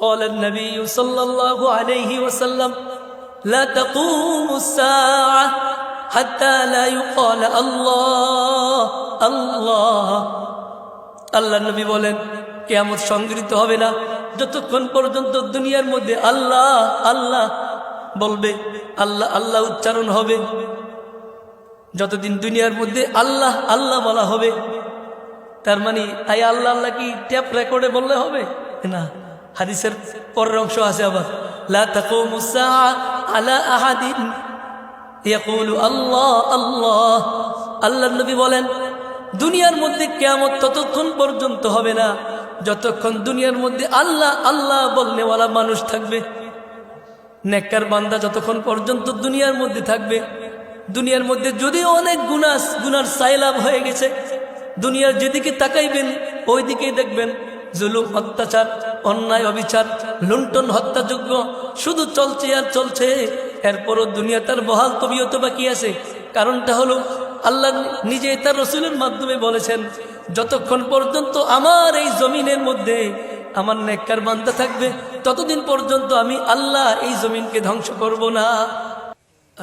قال النبي صلى الله عليه وسلم لا تقوم الساعة حتى لا يقال الله الله আল্লাহ নবী বলেন কিয়ামত সংঘটিত হবে না যতক্ষণ পর্যন্ত দুনিয়ার মধ্যে আল্লাহ আল্লাহ বলবে, আল্লাহ আল্লাহ উচ্চারণ হবে। যতদিন দুনিয়ার মধ্যে আল্লাহ আল্লাহ বলা হবে, তার মানে আই আল্লাহ আল্লাহ কি ট্যাপ রেকর্ডে বললে হবে না। হাদিসের পরের অংশ আছে আবার লা তাকুমুস সাআ আলা আহাদিন ইয়াকুলু আল্লাহ আল্লাহ। আল্লাহর নবী বলেন দুনিয়ার মধ্যে কিয়ামত ততক্ষণ পর্যন্ত হবে না যতক্ষণ দুনিয়ার মধ্যে আল্লাহ আল্লাহ বলনেওয়ালা মানুষ থাকবে। নেককার বান্দা যতক্ষণ পর্যন্ত দুনিয়ার মধ্যে থাকবে, দুনিয়ার মধ্যে যদিও অনেক গুনার সাইলাব হয়ে গেছে, দুনিয়ার যেদিকে তাকাইবেন ওই দিকেই দেখবেন জুলুম, অত্যাচার, অন্যায়, অবিচার, লুণ্ঠন, হত্যাযজ্ঞ শুধু চলছে আর চলছে। এরপরও দুনিয়া তার বহাল তবিয়ত বাকি আছে। কারণটা হলো আল্লাহ নিজে তার রসুলের মাধ্যমে বলেছেন যতক্ষণ পর্যন্ত আমার এই জমিনের মধ্যে আমার নেককার বান্দা থাকবে ততদিন পর্যন্ত আমি আল্লাহ এই জমিনকে ধ্বংস করব না।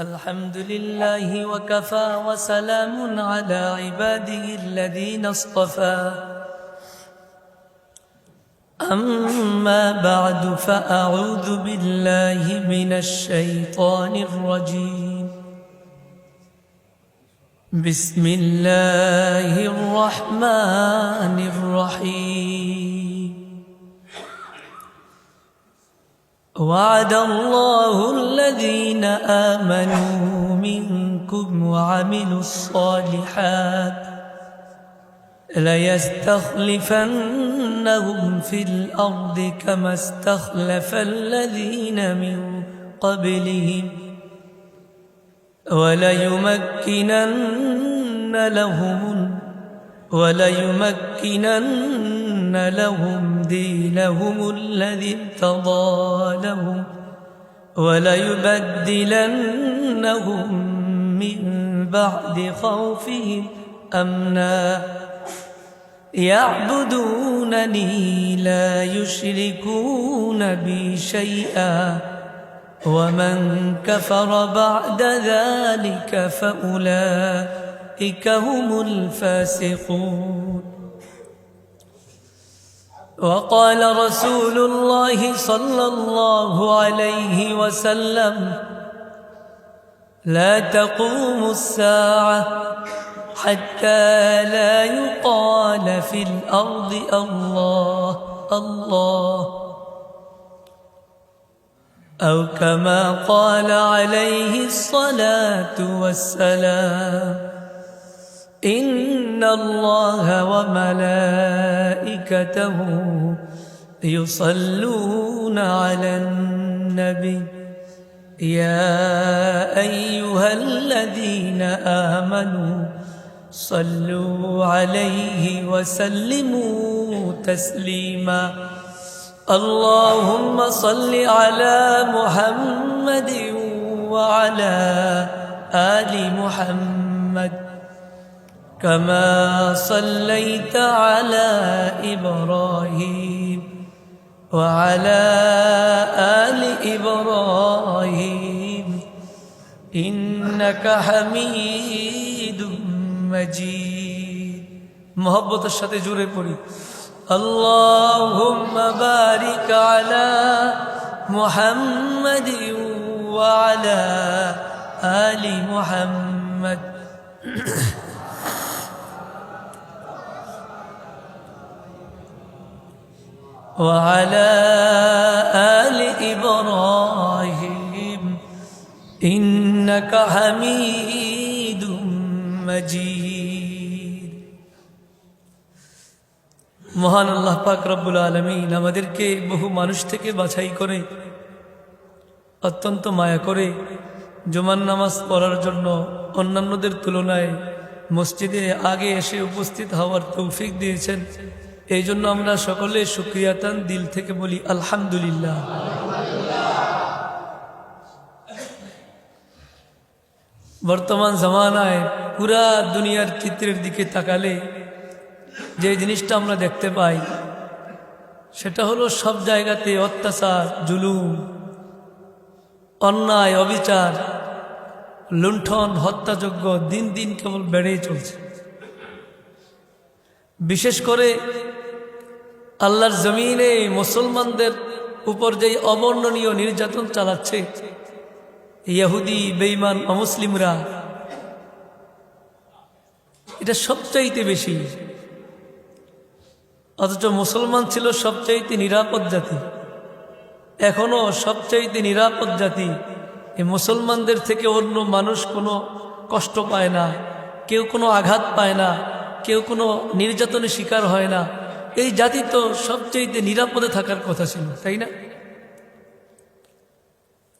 আলহামদুলিল্লাহি ওয়া কাফা ওয়া সালামুন আলা ইবাদিহিল্লাযীনা ইসতাফা আম্মা বা'দু ফাআউযু বিল্লাহি মিনাশ শাইতানির রাজীম। বিসমিল্লাহির রহমানির রহিম। وعد الله الذين آمنوا منكم وعملوا الصالحات ليستخلفنهم في الأرض كما استخلف الذين من قبلهم وليمكنن لهم دينهم الذي ارتضى لهم وليبدلنهم من بعد خوفهم أمنا يعبدونني لا يشركون بي شيئا ومن كفر بعد ذلك فأولئك هم الفاسقون. وقال رسول الله صلى الله عليه وسلم لا تقوم الساعة حتى لا يقال في الأرض الله الله أو كما قال عليه الصلاة والسلام إن الله وملائكته يصلون على النبي يا أيها الذين آمنوا صلوا عليه وسلموا تسليما. اللهم صل على محمد وعلى آل محمد كما صليت على إبراهيم وعلى آل إبراهيم إنك حميد مجيد. محبت الشتى جورے پوری اللهم بارك على محمد وعلى آل محمد وعلى آل إبراهيم إنك حميد مجيد. মহান আল্লাহ পাক রব্বুল আলামিন আমাদেরকে বহু মানুষ থেকে বাছাই করে অত্যন্ত মায়া করে জুমার নামাজ পড়ার জন্য অন্যান্যদের তুলনায় মসজিদে আগে এসে উপস্থিত হওয়ার তৌফিক দিয়েছেন। এই জন্য আমরা সকলে শুকরিয়াতান দিল থেকে বলি আলহামদুলিল্লাহ। বর্তমান জামানায় পুরা দুনিয়ার চিত্রের দিকে তাকালে যে জিনিসটা আমরা দেখতে পাই সেটা হলো সব জায়গাতে অত্যাচার, জুলুম, অন্যায়, অবিচার, লুণ্ঠন, হত্যাযজ্ঞ দিন দিন কেবল বেড়েই চলছে। বিশেষ করে আল্লাহর জমিনে মুসলমানদের উপর যে অবর্ণনীয় নির্যাতন চালাচ্ছে ইহুদি, বেঈমান, অমুসলিমরা, এটা সবচাইতে বেশি। অথচ মুসলমান ছিল সবচাইতে নিরাপদ জাতি, এখনো সবচাইতে নিরাপদ জাতি। এই মুসলমানদের থেকে অন্য মানুষ কোনো কষ্ট পায় না, কেউ কোনো আঘাত পায় না, কেউ কোনো নির্যাতনের শিকার হয় না। এই জাতি তো সবচাইতে নিরাপদে থাকার কথা ছিল, তাই না?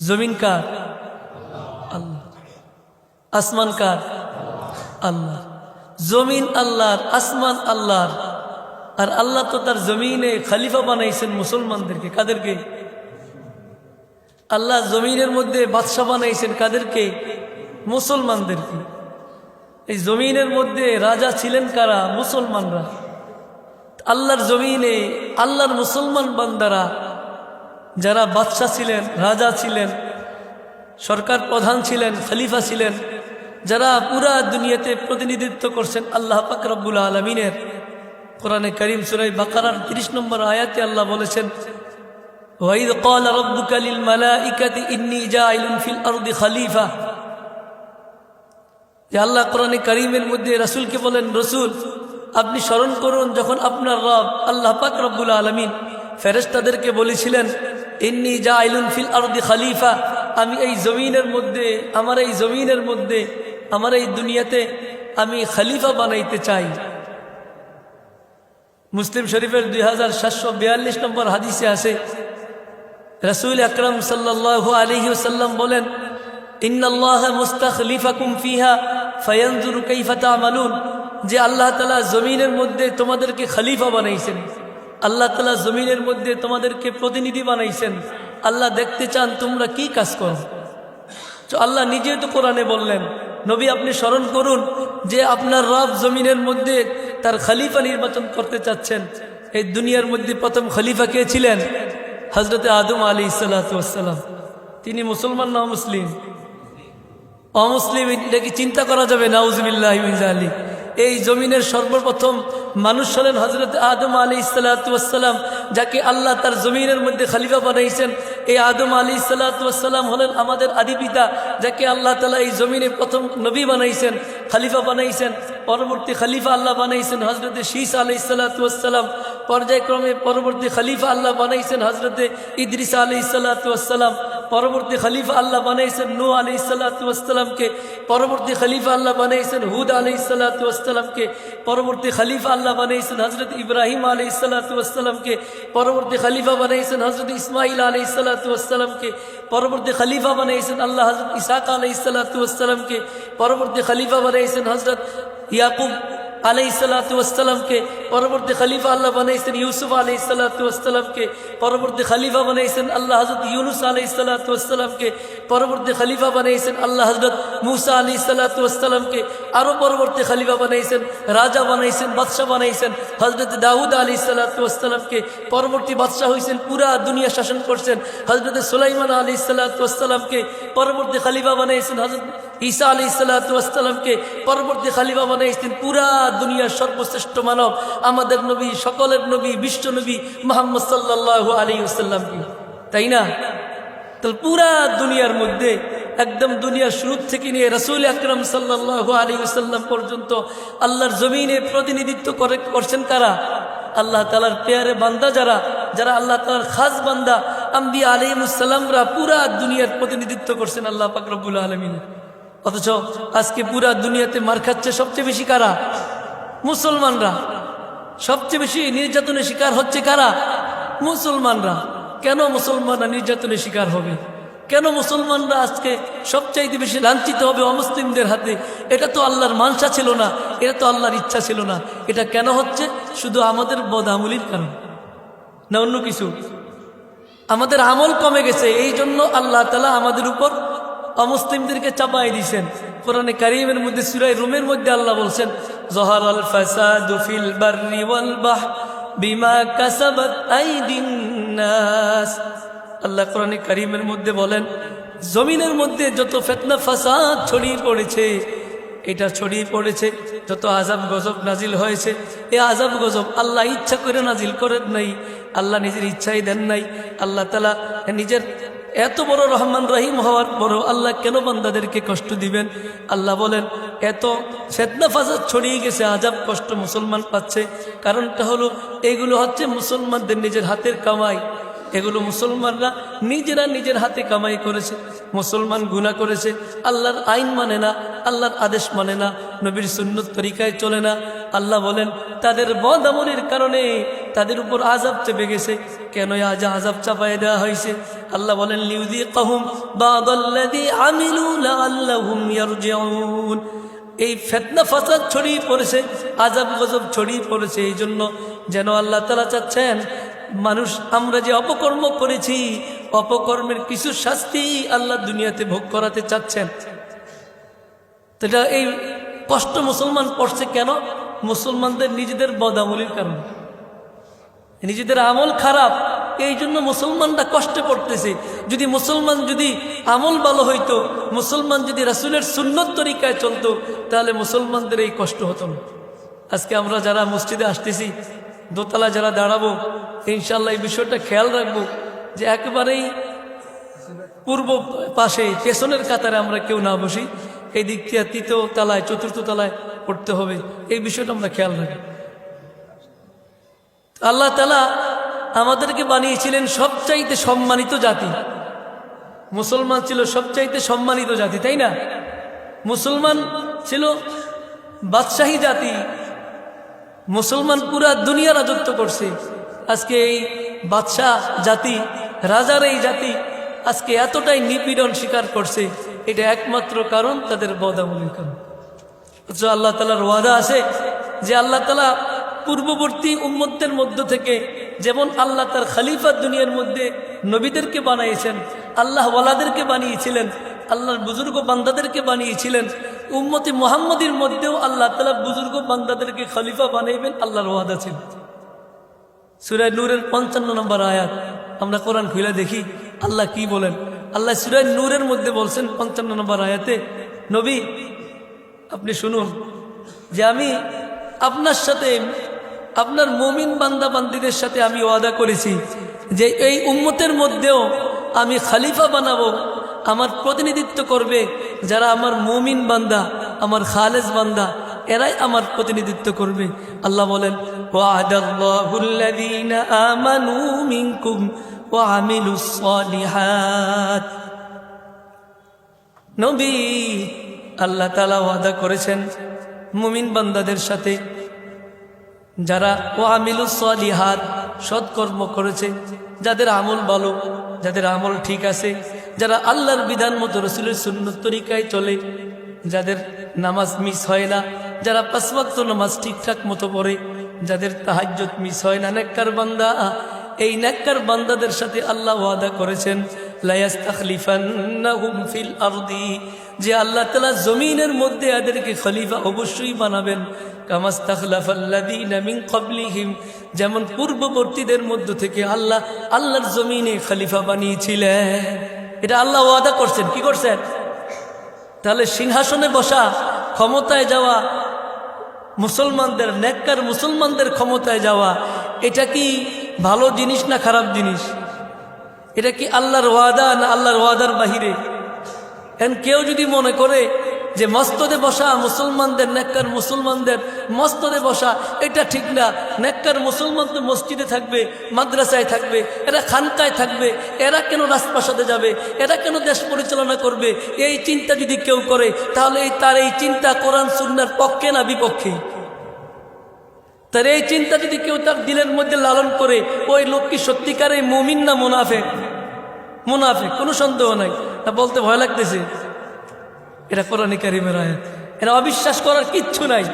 জমিন কার? আল্লাহ। আসমান কার? আল্লাহ। জমিন আল্লাহর, আসমান আল্লাহর। আর আল্লাহ তো তার জমিনে খলিফা বানাইছেন মুসলমানদেরকে। কাদেরকে? আল্লাহ জমিনের মধ্যে বাদশা বানাইছেন কাদেরকে? মুসলমানদেরকে। এই জমিনের মধ্যে রাজা ছিলেন কারা? মুসলমানরা। আল্লাহর জমিনে আল্লাহর মুসলমান বান্দারা যারা বাদশা ছিলেন, রাজা ছিলেন, সরকার প্রধান ছিলেন, খলিফা ছিলেন, যারা পুরা দুনিয়াতে প্রতিনিধিত্ব করছেন আল্লাহ পাক রব্বুল আলামিনের। কোরআনে কারীম সূরা বাকারার 30 নম্বর আয়াতে আল্লাহ বলেছেন, ওয়াইদ ক্বালা রাব্বুকা লিল মালাইকাতি ইন্নী জাইলুন ফিল আরদি খলিফা। যে আল্লাহ কোরআনে কারীমের মধ্যে রাসূলকে বলেন, রাসূল আপনি স্মরণ করুন যখন আপনার রব আল্লাহ পাক রব্বুল আলামিন ফেরেশতাদেরকে বলেছিলেন, ইন্নী জাইলুন ফিল আরদি খলিফা, আমি এই জমিনের মধ্যে, আমার এই জমিনের মধ্যে, আমার এই দুনিয়াতে আমি খলিফা বানাইতে চাই। মুসলিম শরীফের 2742 নম্বর হাদিসে আছে, রাসূল আকরাম সাল্লাল্লাহু আলাইহি ওয়াসাল্লাম বলেন, ইন্নাল্লাহা মুস্তাখলিফাকুম ফিহা ফায়ানজুরু কাইফা তা'মালুন। যে আল্লাহ তাআলা জমিনের মধ্যে তোমাদেরকে খলিফা বানাইছেন, আল্লাহ তাআলা জমিনের মধ্যে তোমাদেরকে প্রতিনিধি বানাইছেন, আল্লাহ দেখতে চান তোমরা কি কাজ করো। তো আল্লাহ নিজে তো কোরআনে বললেন, নবী আপনি স্মরণ করুন যে আপনার রব জমিনের মধ্যে তার খলিফা নির্বাচন করতে চাচ্ছেন। এই দুনিয়ার মধ্যে প্রথম খলিফা কে ছিলেন? হযরতে আদম আলাইহিস সালাতু ওয়াস সালাম। তিনি মুসলমান না অমুসলিম? অমুসলিম। এটা কি চিন্তা করা যাবে? নাউজুবিল্লাহি মিন যালিক। এই জমিনের সর্বপ্রথম মানুষ হলেন হযরত আদম আলাইহিস সালাতু ওয়াস সালাম, যাকে আল্লাহ তার জমিনের মধ্যে খলিফা বানাইছেন। এই আদম আলাইহিস সালাতু ওয়াস সালাম হলেন আমাদের আদি পিতা, যাকে আল্লাহ তাআলা এই জমিনে প্রথম নবী বানাইছেন, খলিফা বানাইছেন। পরবর্তী খলিফা আল্লাহ বানাইছেন হযরতে শীস আলাইহিস সালাতু ওয়াস সালাম। পর্যায়ক্রমে পরবর্তী খলিফা আল্লাহ বানাইছেন হযরতে ইদ্রিস আলাইহিস সালাতু ওয়াস সালাম। পরবর্তী খলিফা আল্লাহ বানাইছেন নূহ আলাইহিস সালাতু ওয়াস সালামকে। পরবর্তী খলিফা আল্লাহ বানাইছেন হুদ আলাইহিস সালাতু ওয়াস সালামকে। পরবর্তী খলিফা আল্লাহ বানাইছেন হযরত ইব্রাহিম আলাইহিস সালাতু ওয়াস সালামকে। পরবর্তী খলিফা বানাইছেন হযরত ইসমাঈল আলাইহিস সালাতু ওয়াস সালামকে। পরবর্তী খলিফা বানাইছেন আল্লাহ হযরত ইসহাক আলাইহিস সালাতু ওয়াস সালামকে। পরবর্তী খলিফা বানাইছেন হযরত ইয়াকুব আলাইহিস সালাতু ওয়াস সালামকে। পরবর্তী খলিফা আল্লাহ বানাইছেন ইউসুফ আলাইহিস সালাতু ওয়াস সালামকে। পরবর্তী খলিফা বানাইছেন আল্লাহ হযরত ইউনূস আলাইহিস সালাতু ওয়াস সালামকে। পরবর্তী খলিফা বানাইছেন আল্লাহ হযরত মূসা আলাইহিস সালাতু ওয়াস সালামকে। আরো পরবর্তী খলিফা বানাইছেন, রাজা বানাইছেন, বাদশা বানাইছেন হযরত দাউদ আলাইহিস সালাতু ওয়াস সালামকে। পরবর্তী বাদশা হইছেন, পুরা দুনিয়া শাসন করছেন হযরত সুলাইমান আলাইহিস সালাতু ওয়াস সালামকে। পরবর্তী খলিফা বানাইছেন হযরত ঈসা আলাইহিস সালাতু ওয়াস সালামকে। পরবর্তী খলিফা বানাইছেন পুরা দুনিয়ার সর্বশ্রেষ্ঠ মানব, আমাদের নবী, সকলের নবী, বিশ্ব নবী মুহাম্মদ সাল্লাল্লাহু আলাইহি ওয়াসাল্লামকে, তাই না? তো পুরা দুনিয়ার মধ্যে একদম দুনিয়ার শুরু থেকে নিয়ে রাসূল আকরাম সাল্লাল্লাহু আলাইহি ওয়াসাল্লাম পর্যন্ত আল্লাহর জমিনে প্রতিনিধিত্ব করছেন কারা? আল্লাহ তাআলার পেয়ারে বান্দা যারা, যারা আল্লাহ তাআলার খাস বান্দা, আম্বিয়া আলাইহিমুস সালামরা পুরা দুনিয়ার প্রতিনিধিত্ব করছেন আল্লাহ পাক রব্বুল আলামিন। অথচ আজকে পুরা দুনিয়াতে মার খাচ্ছে সবচেয়ে বেশি কারা? মুসলমানরা। সবচেয়ে বেশি নির্যাতনের শিকার হচ্ছে কারা? মুসলমানরা। কেন মুসলমানরা নির্যাতনের শিকার হবে? কেন মুসলমানরা আজকে সবচাইতে বেশি লাঞ্ছিত হবে অমুসলিমদের হাতে? এটা তো আল্লাহর মানসা ছিল না, এটা তো আল্লাহর ইচ্ছা ছিল না। এটা কেন হচ্ছে? শুধু আমাদের বদআমলির কারণে, না অন্য কিছু। আমাদের আমল কমে গেছে, এই জন্য আল্লাহ তাআলা আমাদের উপর অমুসলিমদেরকে চাপাই দিয়েছেন। কোরআনে কারীমের মধ্যে সূরা রুমের মধ্যে আল্লাহ বলছেন, যহারাল ফাসাদু ফিল বাররি ওয়াল বাহর বিমা কাসাবাত আইদিন নাস। আল্লাহ কোরআনে কারীমের মধ্যে বলেন, জমিনের মধ্যে যত ফিতনা ফাসাদ ছড়িয়ে পড়েছে, এটা ছড়িয়ে পড়েছে, যত আযাব গজব নাজিল হয়েছে, এই আযাব গজব আল্লাহ ইচ্ছা করে নাজিল করেন নাই, আল্লাহ নিজের ইচ্ছাই দেন নাই। আল্লাহ তাআলা নিজের এত বড় রহমান রহিম হওয়ার পরও আল্লাহ কেন বান্দাদেরকে কষ্ট দিবেন? আল্লাহ বলেন, এত ফিতনা ফাসাদ ছড়িয়ে গেছে, আযাব কষ্ট মুসলমান পাচ্ছে, কারণটা হলো এগুলো হচ্ছে মুসলমানদের নিজের হাতের কামাই। এগুলো মুসলমানরা নিজেরা নিজের হাতে কামাই করেছে। মুসলমান গুনাহ করেছে, আল্লাহর আইন মানে না, আল্লাহর আদেশ মানে না, নবীর সুন্নত তরিকায় চলে না। আল্লাহ বলেন তাদের বদআমলের কারণে তাদের উপর আযাব চেপে গেছে। কেন আজ আযাব চাপায় দেওয়া হয়েছে? আল্লাহ বলেন লিউযিকাহুম বা'দাল্লাযী আমিলু লাআল্লাহুম ইয়ারজিউন। এই ফিতনা ফাসাদ ছড়িয়ে পড়েছে, আযাব গজব ছড়িয়ে পড়েছে, এই জন্য যেন আল্লাহ তাআলা চাচ্ছেন মানুষ আমরা যে অপকর্ম করেছি, অপকর্মের কিছু শাস্তি আল্লাহ দুনিয়াতে ভোগ করাতে চাচ্ছেন। এটা এই কষ্ট মুসলমান পড়ছে কেন? মুসলমানদের নিজেদের বদআমলের কারণে, নিজেদের আমল খারাপ, এই জন্য মুসলমানরা কষ্টে পড়তেছে। যদি মুসলমান যদি আমল ভালো হইতো, মুসলমান যদি রাসূলের সুন্নত তরিকায় চলতো, তাহলে মুসলমানদের এই কষ্ট হতো না। আজকে আমরা যারা মসজিদে আসতেছি, দোতলা যারা দাঁড়াবো, ইনশাল্লাহ এই বিষয়টা খেয়াল রাখবো যে একেবারেই পূর্ব পাশে পেছনের কাতারে আমরা কেউ না বসি, এই দিক থেকে তৃতীয় তলায় চতুর্থ তলায় পড়তে হবে, এই বিষয়টা আমরা খেয়াল রাখি। আল্লাহ তাআলা আমাদেরকে বানিয়েছিলেন সবচাইতে সম্মানিত জাতি। মুসলমান ছিল সবচাইতে সম্মানিত জাতি, তাই না? মুসলমান ছিল বাদশাহী জাতি, মুসলমান পুরা দুনিয়া রাজত্ব করছে। আজকে এই বাদশাহ জাতি, রাজার এই জাতি আজকে এতটাই নিপীড়ন স্বীকার করছে, এটা একমাত্র কারণ তাদের বদআমলের কারণ। অথচ আল্লাহ তাআলার ওয়াদা আছে যে আল্লাহ তাআলা পূর্ববর্তী উম্মতদের মধ্য থেকে যেমন আল্লাহ তার খলিফা দুনিয়ার মধ্যে নবীদেরকে বানিয়েছেন, আল্লাহ ওয়ালাদেরকে বানিয়েছিলেন, আল্লাহর বুজুর্গ বান্দাদেরকে বানিয়েছিলেন, উম্মতি মুহাম্মদীর মধ্যেও আল্লাহ তাআলা বুজুর্গ বান্দাদেরকে খলিফা বানাইবেন, আল্লাহর ওয়াদা ছিল। সূরা নূরের 55 নম্বর আয়াত আমরা কোরআন খুলে দেখি আল্লাহ কি বলেন। আল্লাহ সূরা নূরের মধ্যে বলছেন 55 নম্বর আয়াতে, নবী আপনি শুনুন যে আমি আপনার সাথে, আপনার মুমিন বান্দা বান্দীদের সাথে আমি ওয়াদা করেছি যে এই উম্মতের মধ্যেও আমি খলিফা বানাবো, আমার প্রতিনিধিত্ব করবে যারা আমার মুমিন বান্দা, আমার খালেস বান্দা, এরাই আমার প্রতিনিধিত্ব করবে। আল্লাহ বলেন ওয়া'দাল্লাহুল্লাযীনা আমানু মিনকুম ওয়া আমিলুস সালিহাত। নবী, আল্লাহ তাআলা ওয়াদা করেছেন মুমিন বান্দাদের সাথে যারা ওয়া আমিলুস সালিহাত সৎকর্ম করেছে, যাদের আমল ভালো, যাদের আমল ঠিক আছে, যারা আল্লাহর বিধান মতো রাসূলের সুন্নত তরিকায় চলে, যাদের নামাজ মিস হয় না, যারা 5 ওয়াক্ত নামাজ ঠিকঠাক মতো পড়ে, যাদের তাহাজ্জুদ মিস হয় না, নেককার বান্দা, এই নেককার বান্দাদের সাথে আল্লাহ ওয়াদা করেছেন লা ইস্তাখলিফান্নাহুম ফিল আরদি, যে আল্লাহ তাআলা জমিনের মধ্যে এদেরকে খলিফা অবশ্যই বানাবেন। কামাস্তাখলাফাল্লাযীনা মিন ক্বাবলিহিম, যেমন পূর্ববর্তীদের মধ্য থেকে আল্লাহ আল্লাহর জমিনে খলিফা বানিয়েছিলেন। এটা আল্লাহ ওয়াদা করছেন। কি করছেন? তাহলে সিংহাসনে বসা, ক্ষমতায় যাওয়া, মুসলমানদের নেককার মুসলমানদের ক্ষমতায় যাওয়া, এটা কি ভালো জিনিস না খারাপ জিনিস? এটা কি আল্লাহর ওয়াদা না আল্লাহর ওয়াদার বাহিরে? এখন কেউ যদি মনে করে যে মসজিদে বসা মুসলমানদের, নেককার মুসলমানদের মসজিদে বসা এটা ঠিক না, নেককার মুসলমান তো মসজিদে থাকবে, মাদ্রাসায় থাকবে, এরা খানকায় থাকবে, এরা কেন রাজপ্রাসাদে যাবে, এরা কেন দেশ পরিচালনা করবে, এই চিন্তা যদি কেউ করে তাহলে তার এই চিন্তা কোরআন সুন্নাহর পক্ষে না বিপক্ষে? তার এই চিন্তা যদি কেউ তার দিলের মধ্যে লালন করে, ওই লোক কি সত্যিকারের মুমিন না মুনাফিক? মুনাফিক, কোনো সন্দেহ নাই। তা বলতে ভয় লাগতেছে, এটা কোরআন কারীমের আয়াত, এটা অবিশ্বাস করার কিচ্ছু নাই,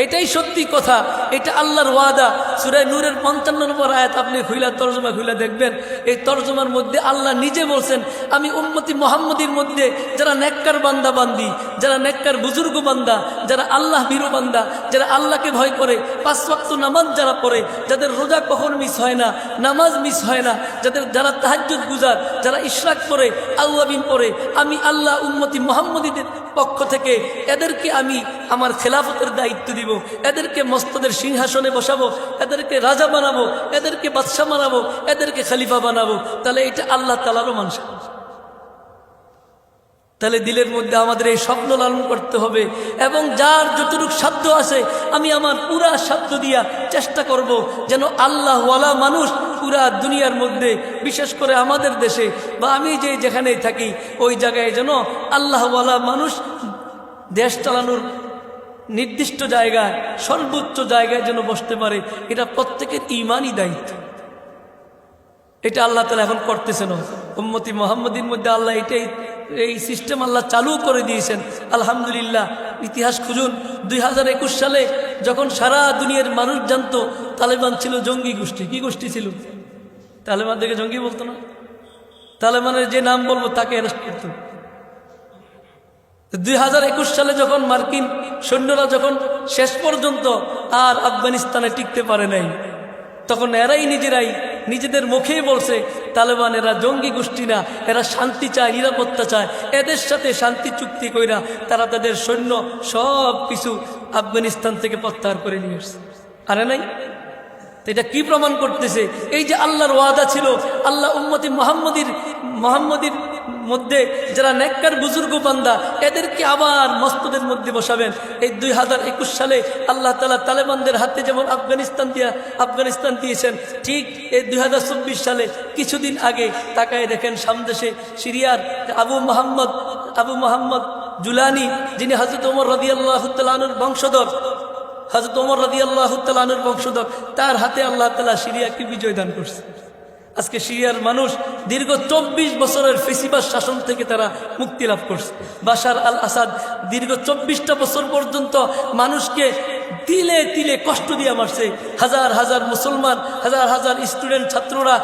এটাই সত্যি কথা, এটা আল্লাহর ওয়াদা। সূরা নূরের 55 নম্বর আয়াত আপনি খুইলা তরজমা খুইলা দেখবেন, এই তরজমার মধ্যে আল্লাহ নিজে বলছেন আমি উম্মতি মুহাম্মদীর মধ্যে যারা নেককার বান্দা বান্দি, যারা নেককার বুজুর্গ বান্দা, যারা আল্লাহ ভীরু বান্দা, যারা আল্লাহকে ভয় করে, 5 ওয়াক্ত নামাজ যারা পড়ে, যাদের রোজা কখনো মিস হয় না, নামাজ মিস হয় না, যারা তাহাজ্জুদ গুজার, যারা ইশরাক করে, আউয়াবিন পড়ে, আমি আল্লাহ উম্মতি মুহাম্মদীদের পক্ষ থেকে এদেরকে আমি আমার খেলাফতের দায়িত্ব দিব, এদেরকে মস্তদের সিংহাসনে বসাবো, এদেরকে রাজা বানাবো, এদেরকে বাদশা বানাবো, এদেরকে খলিফা বানাবো। তাহলে এটা আল্লাহ তাআলারও মানসা। তাহলে দিলের মধ্যে আমাদের এই স্বপ্ন লালন করতে হবে এবং যার যতটুকু সাধ্য আছে আমি আমার পুরা সাধ্য দিয়া চেষ্টা করব যেন আল্লাহওয়ালা মানুষ পুরা দুনিয়ার মধ্যে, বিশেষ করে আমাদের দেশে বা আমি যেখানেই থাকি ওই জায়গায় যেন আল্লাহওয়ালা মানুষ দেশ চালানোর নির্দিষ্ট জায়গায়, সর্বোচ্চ জায়গায় যেন বসতে পারে। এটা প্রত্যেকের ঈমানি দায়িত্ব। এটা আল্লাহ তাআলা এখন করতেছেন উম্মতি মুহাম্মদীর মধ্যে। আল্লাহ এই সিস্টেম আল্লাহ চালু করে দিয়েছেন, আলহামদুলিল্লাহ। ইতিহাস খুঁজুন, 2021 সালে যখন সারা দুনিয়ার মানুষ জানতো তালেবান ছিল জঙ্গি গোষ্ঠী। কি গোষ্ঠী ছিল? তালেবান থেকে জঙ্গি বলতো না, তালেবানের যে নাম বলবো তাকে অ্যারেস্ট করতো। 2021 সালে যখন মার্কিন সৈন্যরা যখন শেষ পর্যন্ত আর আফগানিস্তানে টিকতে পারে নাই, তখন এরাই নিজেদের মুখেই বলছে তালেবান এরা জঙ্গি গোষ্ঠী না, এরা শান্তি চায়, নিরাপত্তা চায়। এদের সাথে শান্তি চুক্তি কইরা তারা তাদের সৈন্য সব কিছু আফগানিস্তান থেকে প্রত্যাহার করে নিয়ে আসছে। আরে নাই? এটা কি প্রমাণ করতেছে? এই যে আল্লাহর ওয়াদা ছিল, আল্লাহ উম্মতি মুহাম্মদীর মধ্যে যারা নেককার বুজুর্গ বান্দা এদেরকে আবার মসজিদের মধ্যে বসাবেন। এই 2021 সালে আল্লাহ তাআলা তালেবানদের হাতে যেমন আফগানিস্তান দিয়েছেন, ঠিক এই 2024 সালে কিছুদিন আগে তাকায় দেখেন সামদেশে সিরিয়ার আবু মোহাম্মদ জুলানি, যিনি হযরত ওমর রাদিয়াল্লাহু তাআলা আনহুর বংশধর, তার হাতে আল্লাহ তাআলা সিরিয়াকে বিজয় দান করছে। আজকে সিরিয়ার মানুষ দীর্ঘ 24 বছরের ফেসিবাদ শাসন থেকে তারা মুক্তি লাভ করছে। বাশার আল আসাদ দীর্ঘ 24টা বছর পর্যন্ত মানুষকে তিলে তিলে কষ্ট দিয়ে মারছে। হাজার হাজার মুসলমান, হাজার হাজার স্টুডেন্ট, ছাত্ররা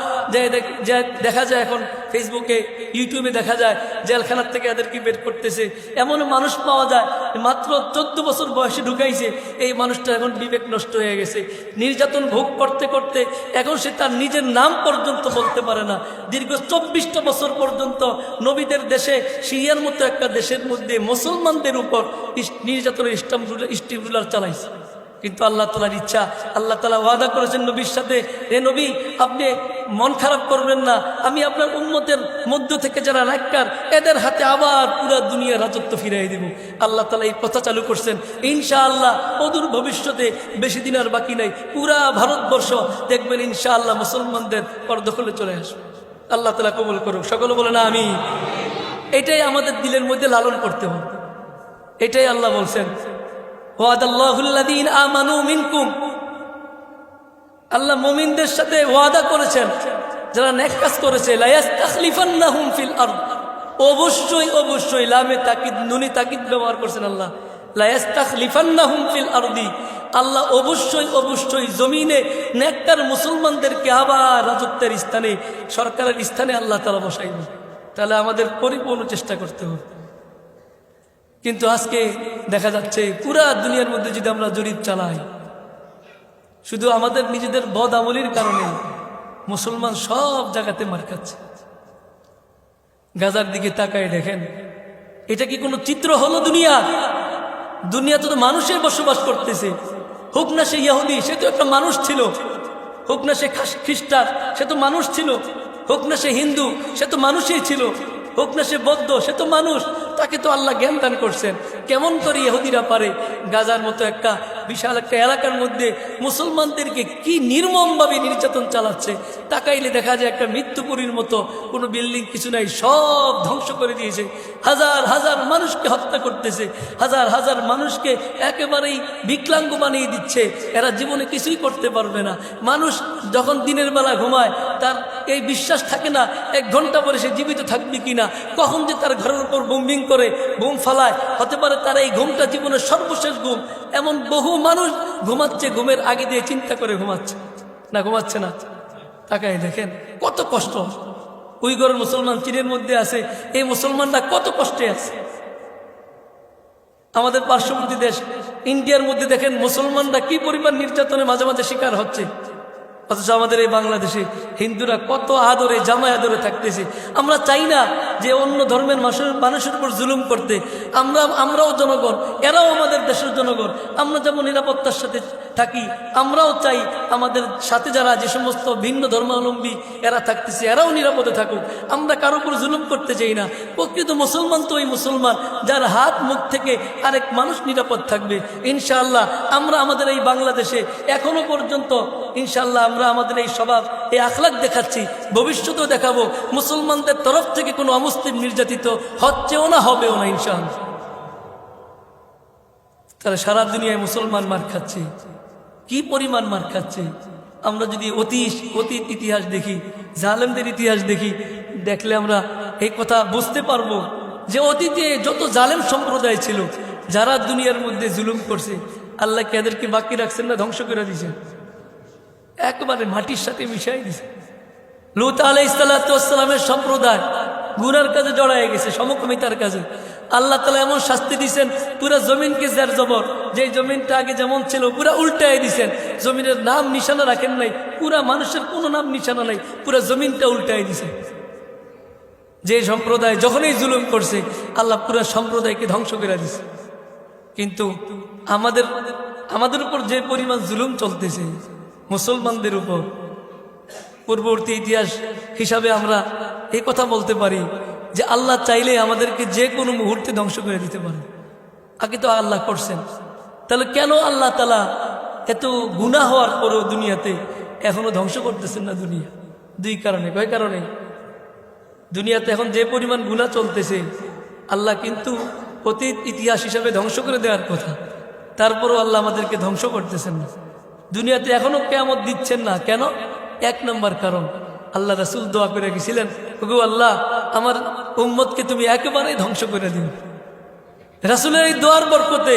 দেখা যায় এখন ফেসবুকে, ইউটিউবে দেখা যায় জেলখানার থেকে এদেরকে বের করতেছে। এমন মানুষ পাওয়া যায় মাত্র 14 বছর বয়সে ঢুকাইছে, এই মানুষটা এখন বিবেক নষ্ট হয়ে গেছে। নির্যাতন ভোগ করতে করতে এখন সে তার নিজের নাম পর্যন্ত বলতে পারে না। দীর্ঘ 24টা বছর পর্যন্ত নবীদের দেশে, সিরিয়ার মতো একটা দেশের মধ্যে মুসলমানদের উপর নির্যাতনের স্টিম রুলার চালাইছে। কিন্তু আল্লাহ তাআলার ইচ্ছা, আল্লাহ তাআলা ওয়াদা করেছেন নবীর সাথে, হে নবী আপনি মন খারাপ করবেন না, আমি আপনার উম্মতের মধ্য থেকে যারা নেককার এদের হাতে আবার পুরো দুনিয়ার রাজত্ব ফিরিয়ে দেব। আল্লাহ তাআলা এই কথা চালু করছেন। ইনশাআল্লাহ অদূর ভবিষ্যতে, বেশি দিন আর বাকি নাই, পুরা ভারতবর্ষ দেখবেন ইনশাআল্লাহ মুসলমানদের দখলে চলে আসবে। আল্লাহ তাআলা কবুল করুক, সকলে বলে না আমি। এটাই আমাদের দিলের মধ্যে লালন করতে হবে। এটাই আল্লাহ বলছেন, ওয়াদাল্লাহুল্লাযীনা আমানু মিনকুম, আল্লাহ মুমিনদের সাথে ওয়াদা করেছেন যারা নেক কাজ করেছে, লা ইস্তাখলিফান্নাহুম ফিল আরদ। অবশ্যই লামে তাকিদ, নুনি তাকিদ ব্যবহার করছেন আল্লাহ। লা ইস্তাখলিফান্নাহুম ফিল আরদি, আল্লাহ অবশ্যই জমিনে নেককার মুসলমানদেরকে আবার রাজত্বের স্থানে, সরকারের স্থানে আল্লাহ তাআলা বসাইবেন। তাহলে আমাদের পরিপূর্ণ চেষ্টা করতে হবে। কিন্তু আজকে দেখা যাচ্ছে পুরা দুনিয়ার মধ্যে যদি আমরা জরিপ চালাই, শুধু আমাদের নিজেদের বদ আমলির কারণে মুসলমান সব জায়গাতে মার খাচ্ছে। গাজার দিকে তাকায় দেখেন, এটা কি কোনো চিত্র হলো? দুনিয়াতে তো মানুষের বসবাস করতেছে। হোক না সে ইহুদি, সে তো একটা মানুষ ছিল। হোক না সে খ্রিস্টান, সে তো মানুষ ছিল। হোক না সে হিন্দু, সে তো মানুষই ছিল। হোক না সে বৌদ্ধ, সে তো মানুষ। তাকে তো আল্লাহ জ্ঞান দান করছেন। কেমন করে ইহুদিরা পারে গাজার মতো একটা বিশাল একটা এলাকার মধ্যে মুসলমানদেরকে কি নির্মমভাবে নির্যাতন চালাচ্ছে। তাকাইলে দেখা যায় একটা মৃত্যুপুরীর মতো, কোনো বিল্ডিং কিছু নাই, সব ধ্বংস করে দিয়েছে। হাজার হাজার মানুষকে হত্যা করতেছে, হাজার হাজার মানুষকে একেবারেই বিকলাঙ্গ বানিয়ে দিচ্ছে। এরা জীবনে কিছুই করতে পারবে না। মানুষ যখন দিনের বেলা ঘুমায় তার এই বিশ্বাস থাকে না 1 ঘন্টা পরে সে জীবিত থাকবে কিনা, কখন যে তার ঘরের উপর বোম্বিং করে বোম ফালায়, হতে পারে তার এই ঘুমটা জীবনের সর্বশেষ ঘুম। এমন বহু মানুষ ঘুমাচ্ছে, ঘুমের আগে দিয়ে চিন্তা করে ঘুমাচ্ছে না। তাকাই দেখেন কত কষ্ট। উইগরের মুসলমান চীনের মধ্যে আছে, এই মুসলমানরা কত কষ্টে আছে। আমাদের পার্শ্ববর্তী দেশ ইন্ডিয়ার মধ্যে দেখেন মুসলমানরা কি পরিমাণ নির্যাতনে মাঝে মাঝে শিকার হচ্ছে, অথচ আমাদের এই বাংলাদেশে হিন্দুরা কত আদরে জামায় আদরে থাকতেছে। আমরা চাই না যে অন্য ধর্মের মানুষের উপর জুলুম করতে। আমরাও জনগণ, এরাও আমাদের দেশের জনগণ। আমরা যেমন নিরাপত্তার সাথে থাকি, আমরাও চাই আমাদের সাথে যারা যে সমস্ত ভিন্ন ধর্মাবলম্বী এরা থাকতেছে এরাও নিরাপদে থাকুক। আমরা কারো উপর জুলুম করতে চাই না। প্রকৃত মুসলমান তো ওই মুসলমান যার হাত মুখ থেকে আরেক মানুষ নিরাপদ থাকবে। ইনশাআল্লাহ আমরা আমাদের এই বাংলাদেশে এখনো পর্যন্ত ইনশাআল্লাহ আমরা আমাদের এই স্বভাব, এই আখলাক দেখাচ্ছি, ভবিষ্যতেও দেখাবো। মুসলমানদের তরফ থেকে কোনো অমুসলিম নির্যাতিত হচ্ছেও না, হবেও না ইনশাআল্লাহ। তারা সারা দুনিয়ায় মুসলমান মার খাচ্ছে, কি পরিমাণ মার খাচ্ছে। আমরা যদি অতীত ইতিহাস দেখি, জালেমদের ইতিহাস দেখি, দেখলে আমরা এই কথা বুঝতে পারবো যে অতীতে যত জালেম সম্প্রদায় ছিল যারা দুনিয়ার মধ্যে জুলুম করছে, আল্লাহ কি এদেরকে বাকি রাখছেন না ধ্বংস করে দিয়েছেন? একবারে মাটির সাথে মিশাই দিছে। লূত আলাইহিস সালাতু ওয়াস সালামের সম্প্রদায় গুনার কাজে জড়ায় গেছে, সমকামিতার কাজে। আল্লাহ তাআলা এমন শাস্তি দিয়েছেন, পুরা জমিনকে জের জবর, যে জমিনটা আগে যেমন ছিল পুরা উল্টাই দিয়েছেন। জমিনের নাম নিশানা রাখেন নাই, পুরা মানুষের কোনো নাম নিশানা নাই, পুরা জমিনটা উল্টাই দিয়েছেন। যে সম্প্রদায় যখনই জুলুম করছে আল্লাহ পুরা সম্প্রদায়কে ধ্বংস করে দিয়েছে। কিন্তু আমাদের উপর যে পরিমাণ জুলুম চলতেছে মুসলমানদের উপর, পূর্ববর্তী ইতিহাস হিসাবে আমরা এই কথা বলতে পারি যে আল্লাহ চাইলে আমাদেরকে যে কোনো মুহূর্তে ধ্বংস করে দিতে পারে। আগে তো আল্লাহ করছেন, তাহলে কেন আল্লাহ তাআলা এত গুনাহ হওয়ার পরেও দুনিয়াতে এখনো ধ্বংস করতেছেন না দুনিয়া? দুই কারণে। কয় কারণে? দুনিয়াতে এখন যে পরিমাণ গুনাহ চলতেছে আল্লাহ কিন্তু অতীত ইতিহাস হিসাবে ধ্বংস করে দেওয়ার কথা, তারপরও আল্লাহ আমাদেরকে ধ্বংস করতেছেন না। দুনিয়াতে এখনো কিয়ামত দিচ্ছেন না কেন? এক নম্বর কারণ, আল্লাহ রাসূল দোয়া করে গেছিলেন, ওগো আল্লাহ আমার উম্মতকে তুমি একেবারেই ধ্বংস করে দিন। রাসূলের এই দোয়ার বরকতে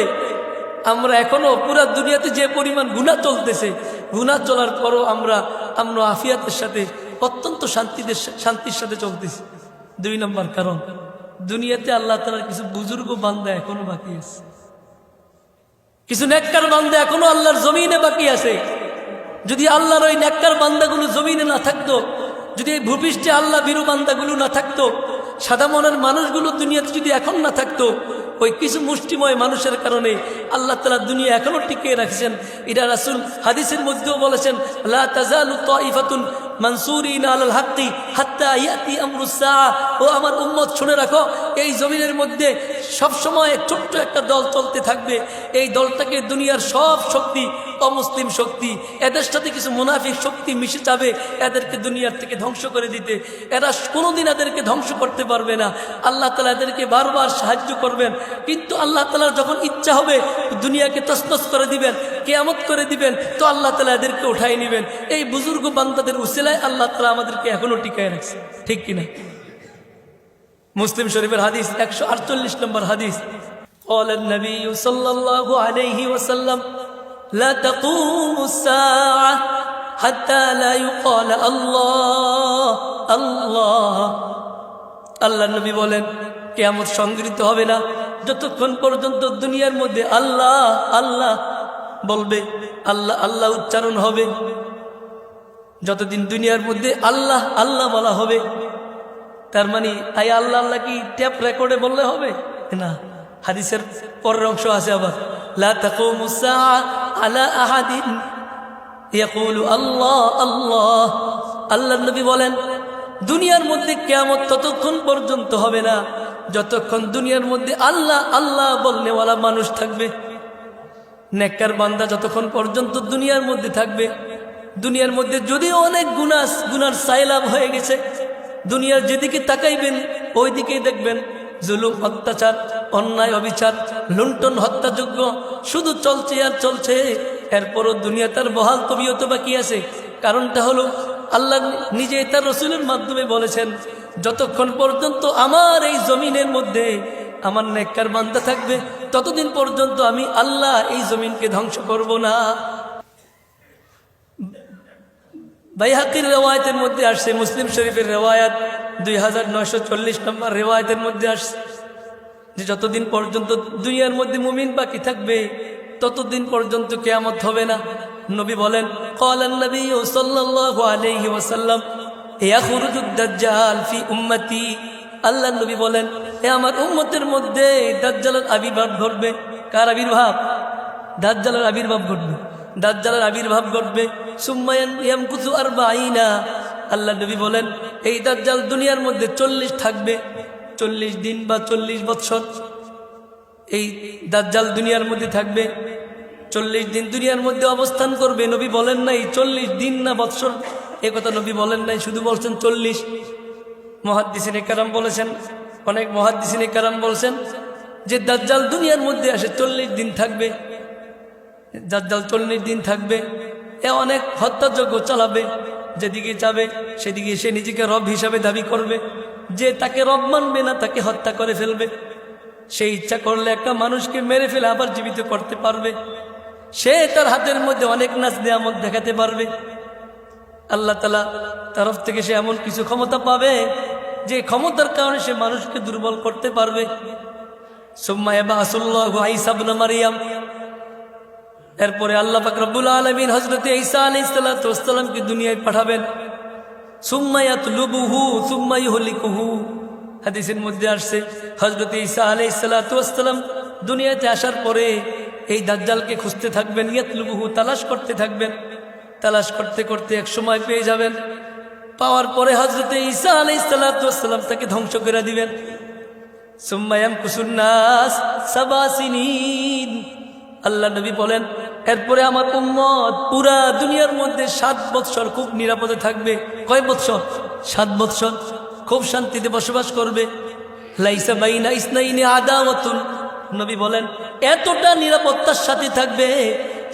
আমরা এখনো পুরা দুনিয়াতে যে পরিমাণ গুনাহ চলতেছে, গুনাহ চলার পরও আমরা আফিয়াতের সাথে অত্যন্ত শান্তির সাথে চলতেছি। দুই নম্বর কারণ, দুনিয়াতে আল্লাহ তাআলার কিছু বুজুর্গ বান্দা এখনো বাকি আছে, কিছু নেককার বান্দা এখনো আল্লাহর জমিনে বাকি আছে। যদি আল্লাহর ওই নেককার বান্দাগুলো জমিনে না থাকতো, যদি এই ভূপৃষ্ঠে আল্লাহ ভীরু বান্দাগুলো না থাকতো, সাদা মনের মানুষগুলো দুনিয়াতে যদি এখন না থাকতো, ওই কিছু মুষ্টিময় মানুষের কারণে আল্লাহ তাআলা দুনিয়া এখনো টিকিয়ে রাখছেন। এটা রাসূল হাদিসের মধ্যেও বলেছেন, লা তাজালু তাইফাতুন মানসুরিনা আলাল হাক্কি হাত্তা ইয়াতি আমরুস সাআ। ও আমার উম্মত শুনে রাখো, এই জমিনের মধ্যে সব সময় ছোট্ট একটা দল চলতে থাকবে। এই দলটাকে দুনিয়ার সব শক্তি, অমুসলিম শক্তি, এদের সাথে কিছু মুনাফিক শক্তি মিশে যাবে এদেরকে দুনিয়ার থেকে ধ্বংস করে দিতে। এরা কোনোদিন এদেরকে ধ্বংস করতে পারবে না। আল্লাহ তাআলা এদেরকে বারবার সাহায্য করবেন, কিন্তু আল্লাহ তাআলার যখন ইচ্ছা হবে দুনিয়াকে তছনছ করে দিবেন, কিয়ামত করে দিবেন, তো আল্লাহ তাআলা এদেরকে উঠাই নেবেন। এই বুজুর্গ বান্দাদের উসিলায় আল্লাহ তাআলা আমাদেরকে এখনো টিকায় রাখছে, ঠিক কিনা? মুসলিম শরীফের হাদিস 148 নম্বর হাদিস, قال النبي صلى الله عليه وسلم لا تقوم الساعة حتى لا يقال الله الله। আল্লাহ নবী বলেন, কিয়ামত সংঘটিত হবে না যতক্ষণ পর্যন্ত দুনিয়ার মধ্যে আল্লাহ আল্লাহ বলবে, আল্লাহ আল্লাহ উচ্চারণ হবে। যতদিন দুনিয়ার মধ্যে আল্লাহ আল্লাহ বলা হবে, তার মানে আই আল্লাহ আল্লাহ কি ট্যাপ রেকর্ডে বললে হবে না। হাদিসের পরের অংশ আছে আবার, লা তাকুমুস সাআ আলা আহাদিন ইয়াকুলু আল্লাহ আল্লাহ। আল্লাহর নবী বলেন, দুনিয়ার মধ্যে কিয়ামত ততক্ষণ পর্যন্ত হবে না যতক্ষণ দুনিয়ার মধ্যে আল্লাহ আল্লাহ বলনেওয়ালা মানুষ থাকবে। নেককার বান্দা যতক্ষণ পর্যন্ত দুনিয়ার মধ্যে থাকবে, দুনিয়ার মধ্যে যদিও অনেক গুনার সাইলাব হয়ে গেছে, দুনিয়ার যেদিকে তাকাইবেন ওই দিকেই দেখবেন জুলুম, অত্যাচার, অন্যায়, অবিচার, লুণ্ঠন, হত্যাযজ্ঞ শুধু চলছে আর চলছে। এরপরও দুনিয়া তার বহাল তবিয়ত বাকি আছে। কারণটা হলো আল্লাহ নিজে তার রসুলের মাধ্যমে বলেছেন, যতক্ষণ পর্যন্ত আমার এই জমিনের মধ্যে আমার নেককার বান্দা থাকবে ততদিন পর্যন্ত আমি আল্লাহ এই জমিনকে ধ্বংস করব না। বাইহাকির রেওয়ায়াতের মধ্যে আসছে, মুসলিম শরীফের রেওয়ায়াত 2940 নম্বর রেওয়ায়াতের মধ্যে আসছে যে যতদিন পর্যন্ত দুনিয়ার মধ্যে মুমিন বাকি থাকবে ততদিন পর্যন্ত কিয়ামত হবে না। নবী বলেন ক্বালান নবী সাল্লাল্লাহু আলাইহি ওয়াসাল্লাম ইয়াখরুজুদ দাজ্জাল ফি উম্মতি। আল্লাহর নবী বলেন এ আমার উম্মতের মধ্যে দাজ্জালের আবির্ভাব ঘটবে। কার আবির্ভাব? দাজ্জালের আবির্ভাব ঘটবে। দাজ্জালের আবির্ভাব ঘটবে সুম্মা ইয়ামকুসু 40। আল্লাহর নবী বলেন এই দাজ্জাল দুনিয়ার মধ্যে 40 থাকবে, 40 দিন বা 40 বছর এই দাজ্জাল দুনিয়ার মধ্যে থাকবে। 40 দিন দুনিয়ার মধ্যে অবস্থান করবে। নবী বলেন নাই 40 দিন না বছর, এ কথা নবী বলেন নাই, শুধু বলছেন 40। মুহাদ্দিসিনে কেরাম বলেছেন, অনেক মুহাদ্দিসিনে কেরাম বলছেন যে দাজ্জাল দুনিয়ার মধ্যে আসে 40 দিন থাকবে। দাজ্জাল 40 দিন থাকবে। এ অনেক হত্যাযজ্ঞ চালাবে, যেদিকে যাবে সেদিকে সে নিজেকে রব হিসাবে দাবি করবে। যে তাকে রব মানবে না তাকে হত্যা করে ফেলবে। সে ইচ্ছা করলে একটা মানুষকে মেরে ফেলে আবার জীবিত করতে পারবে। সে তার হাতের মধ্যে অনেক নাজ নিয়ামত দেখাতে পারবে। আল্লাহ তাআলা তরফ থেকে সে এমন কিছু ক্ষমতা পাবে যে ক্ষমতার কারণে সে মানুষকে দুর্বল করতে পারবে। সুম্মা ইয়াবআসুল্লাহু ঈসা ইবনে মারইয়াম। এরপরে আল্লাহ পাক রব্বুল আলামিন হযরত ঈসা আলাইহিস সালাতু ওয়াস সালামকে দুনিয়ায় পাঠাবেন। সুম্মা ইয়াতলুবুহু সুম্মা ইহলিকুহু। হাদিসের মধ্যে আসছে হযরত ঈসা আলাইহিস সালাতু ওয়াস সালাম দুনিয়াতে আসার পরে এই দাজ্জালকে খুঁজতে থাকবেন, ইয়াতলুবুহু তালাশ করতে থাকবেন। তালাশ করতে করতে এক সময় পেয়ে যাবেন। পাওয়ার পরে হযরত ঈসা আলাইহিস সালাতু ওয়াস সালাম তাকে ধ্বংস করে দিবেন। সুম্মা ইয়ামকুসুন নাস 7 সিনিন। আল্লাহ নবী বলেন এরপরে আমার উম্মত পুরা দুনিয়ার মধ্যে 7 বৎসর খুব নিরাপদে থাকবে। কয় বৎসর? 7 বৎসর খুব শান্তিতে বসবাস করবে। লাইসা বাইনা ইসনাইনি আদাওয়াতুন। নবী বলেন এতটা নিরাপত্তার সাথে থাকবে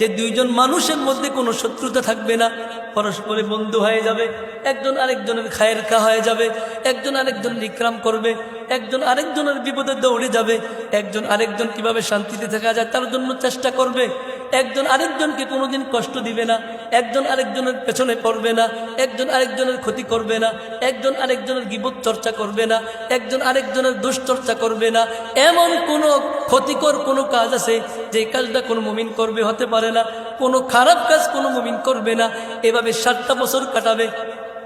যে দুইজন মানুষের মধ্যে কোনো শত্রুতা থাকবে না, পরস্পরে বন্ধু হয়ে যাবে, একজন আরেকজনের খায়ের খা হয়ে যাবে, একজন আরেকজনের ইকরাম করবে, একজন আরেকজনের বিপদে দৌড়ে যাবে, একজন আরেকজন কিভাবে শান্তিতে থাকা যায় তার জন্য চেষ্টা করবে, একজন আরেকজনকে কোনোদিন কষ্ট দিবে না, একজন আরেকজনের পেছনে পড়বে না, একজন আরেকজনের ক্ষতি করবে না, একজন আরেকজনের গীবত চর্চা করবে না, একজন আরেকজনের দুশ্চর্চা করবে না। এমন কোনো ক্ষতিকর কোনো কাজ আছে যে কাজটা কোনো মুমিন করবে? হতে পারে না। কোনো খারাপ কাজ কোনো মুমিন করবে না। এভাবে 7টা বছর কাটাবে।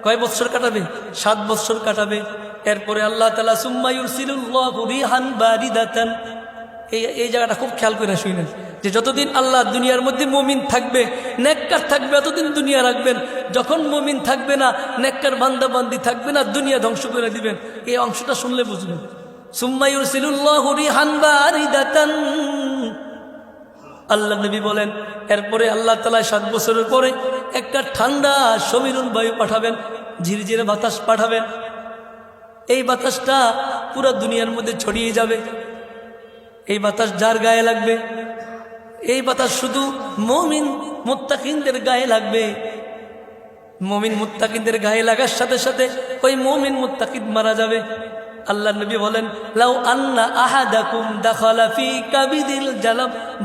কয় বছর কাটাবে? 7 বছর কাটাবে। এরপরে আল্লাহ তাআলা সুম্মা ইউরসিলুল্লাহু রিহান বারিদাতান। এই জায়গাটা খুব খেয়াল করে শুনেন যে যতদিন আল্লাহ দুনিয়ার মধ্যে মুমিন থাকবে, নেককার থাকবে, ততদিন দুনিয়া রাখবেন। যখন মুমিন থাকবে না, নেককার বান্দা বান্দি থাকবে না, দুনিয়া ধ্বংস করে দিবেন। এই অংশটা শুনলে বুঝবেন। সুম্মা ইউরসিলুল্লাহু রিহান বারিদাতান। আল্লাহ নবী বলেন এরপরে আল্লাহ তাআলা 7 বছরের পরে একটা ঠান্ডা সমীরণ বায়ু পাঠাবেন, ঝিরঝিরে বাতাস পাঠাবেন। এই বাতাসটা পুরো দুনিয়ার মধ্যে ছড়িয়ে যাবে। এই বাতাস যার গায়ে লাগবে, এই বাতাস শুধু মুমিন মুত্তাকিনদের গায়ে লাগবে। মুমিন মুত্তাকিনদের গায়ে লাগার সাথে সাথে ওই মুমিন মুত্তাকিন মারা যাবে। আল্লাহ নবী বলেন লাউ আন্না আহাদাকুম দাখালা ফি কাবিদিল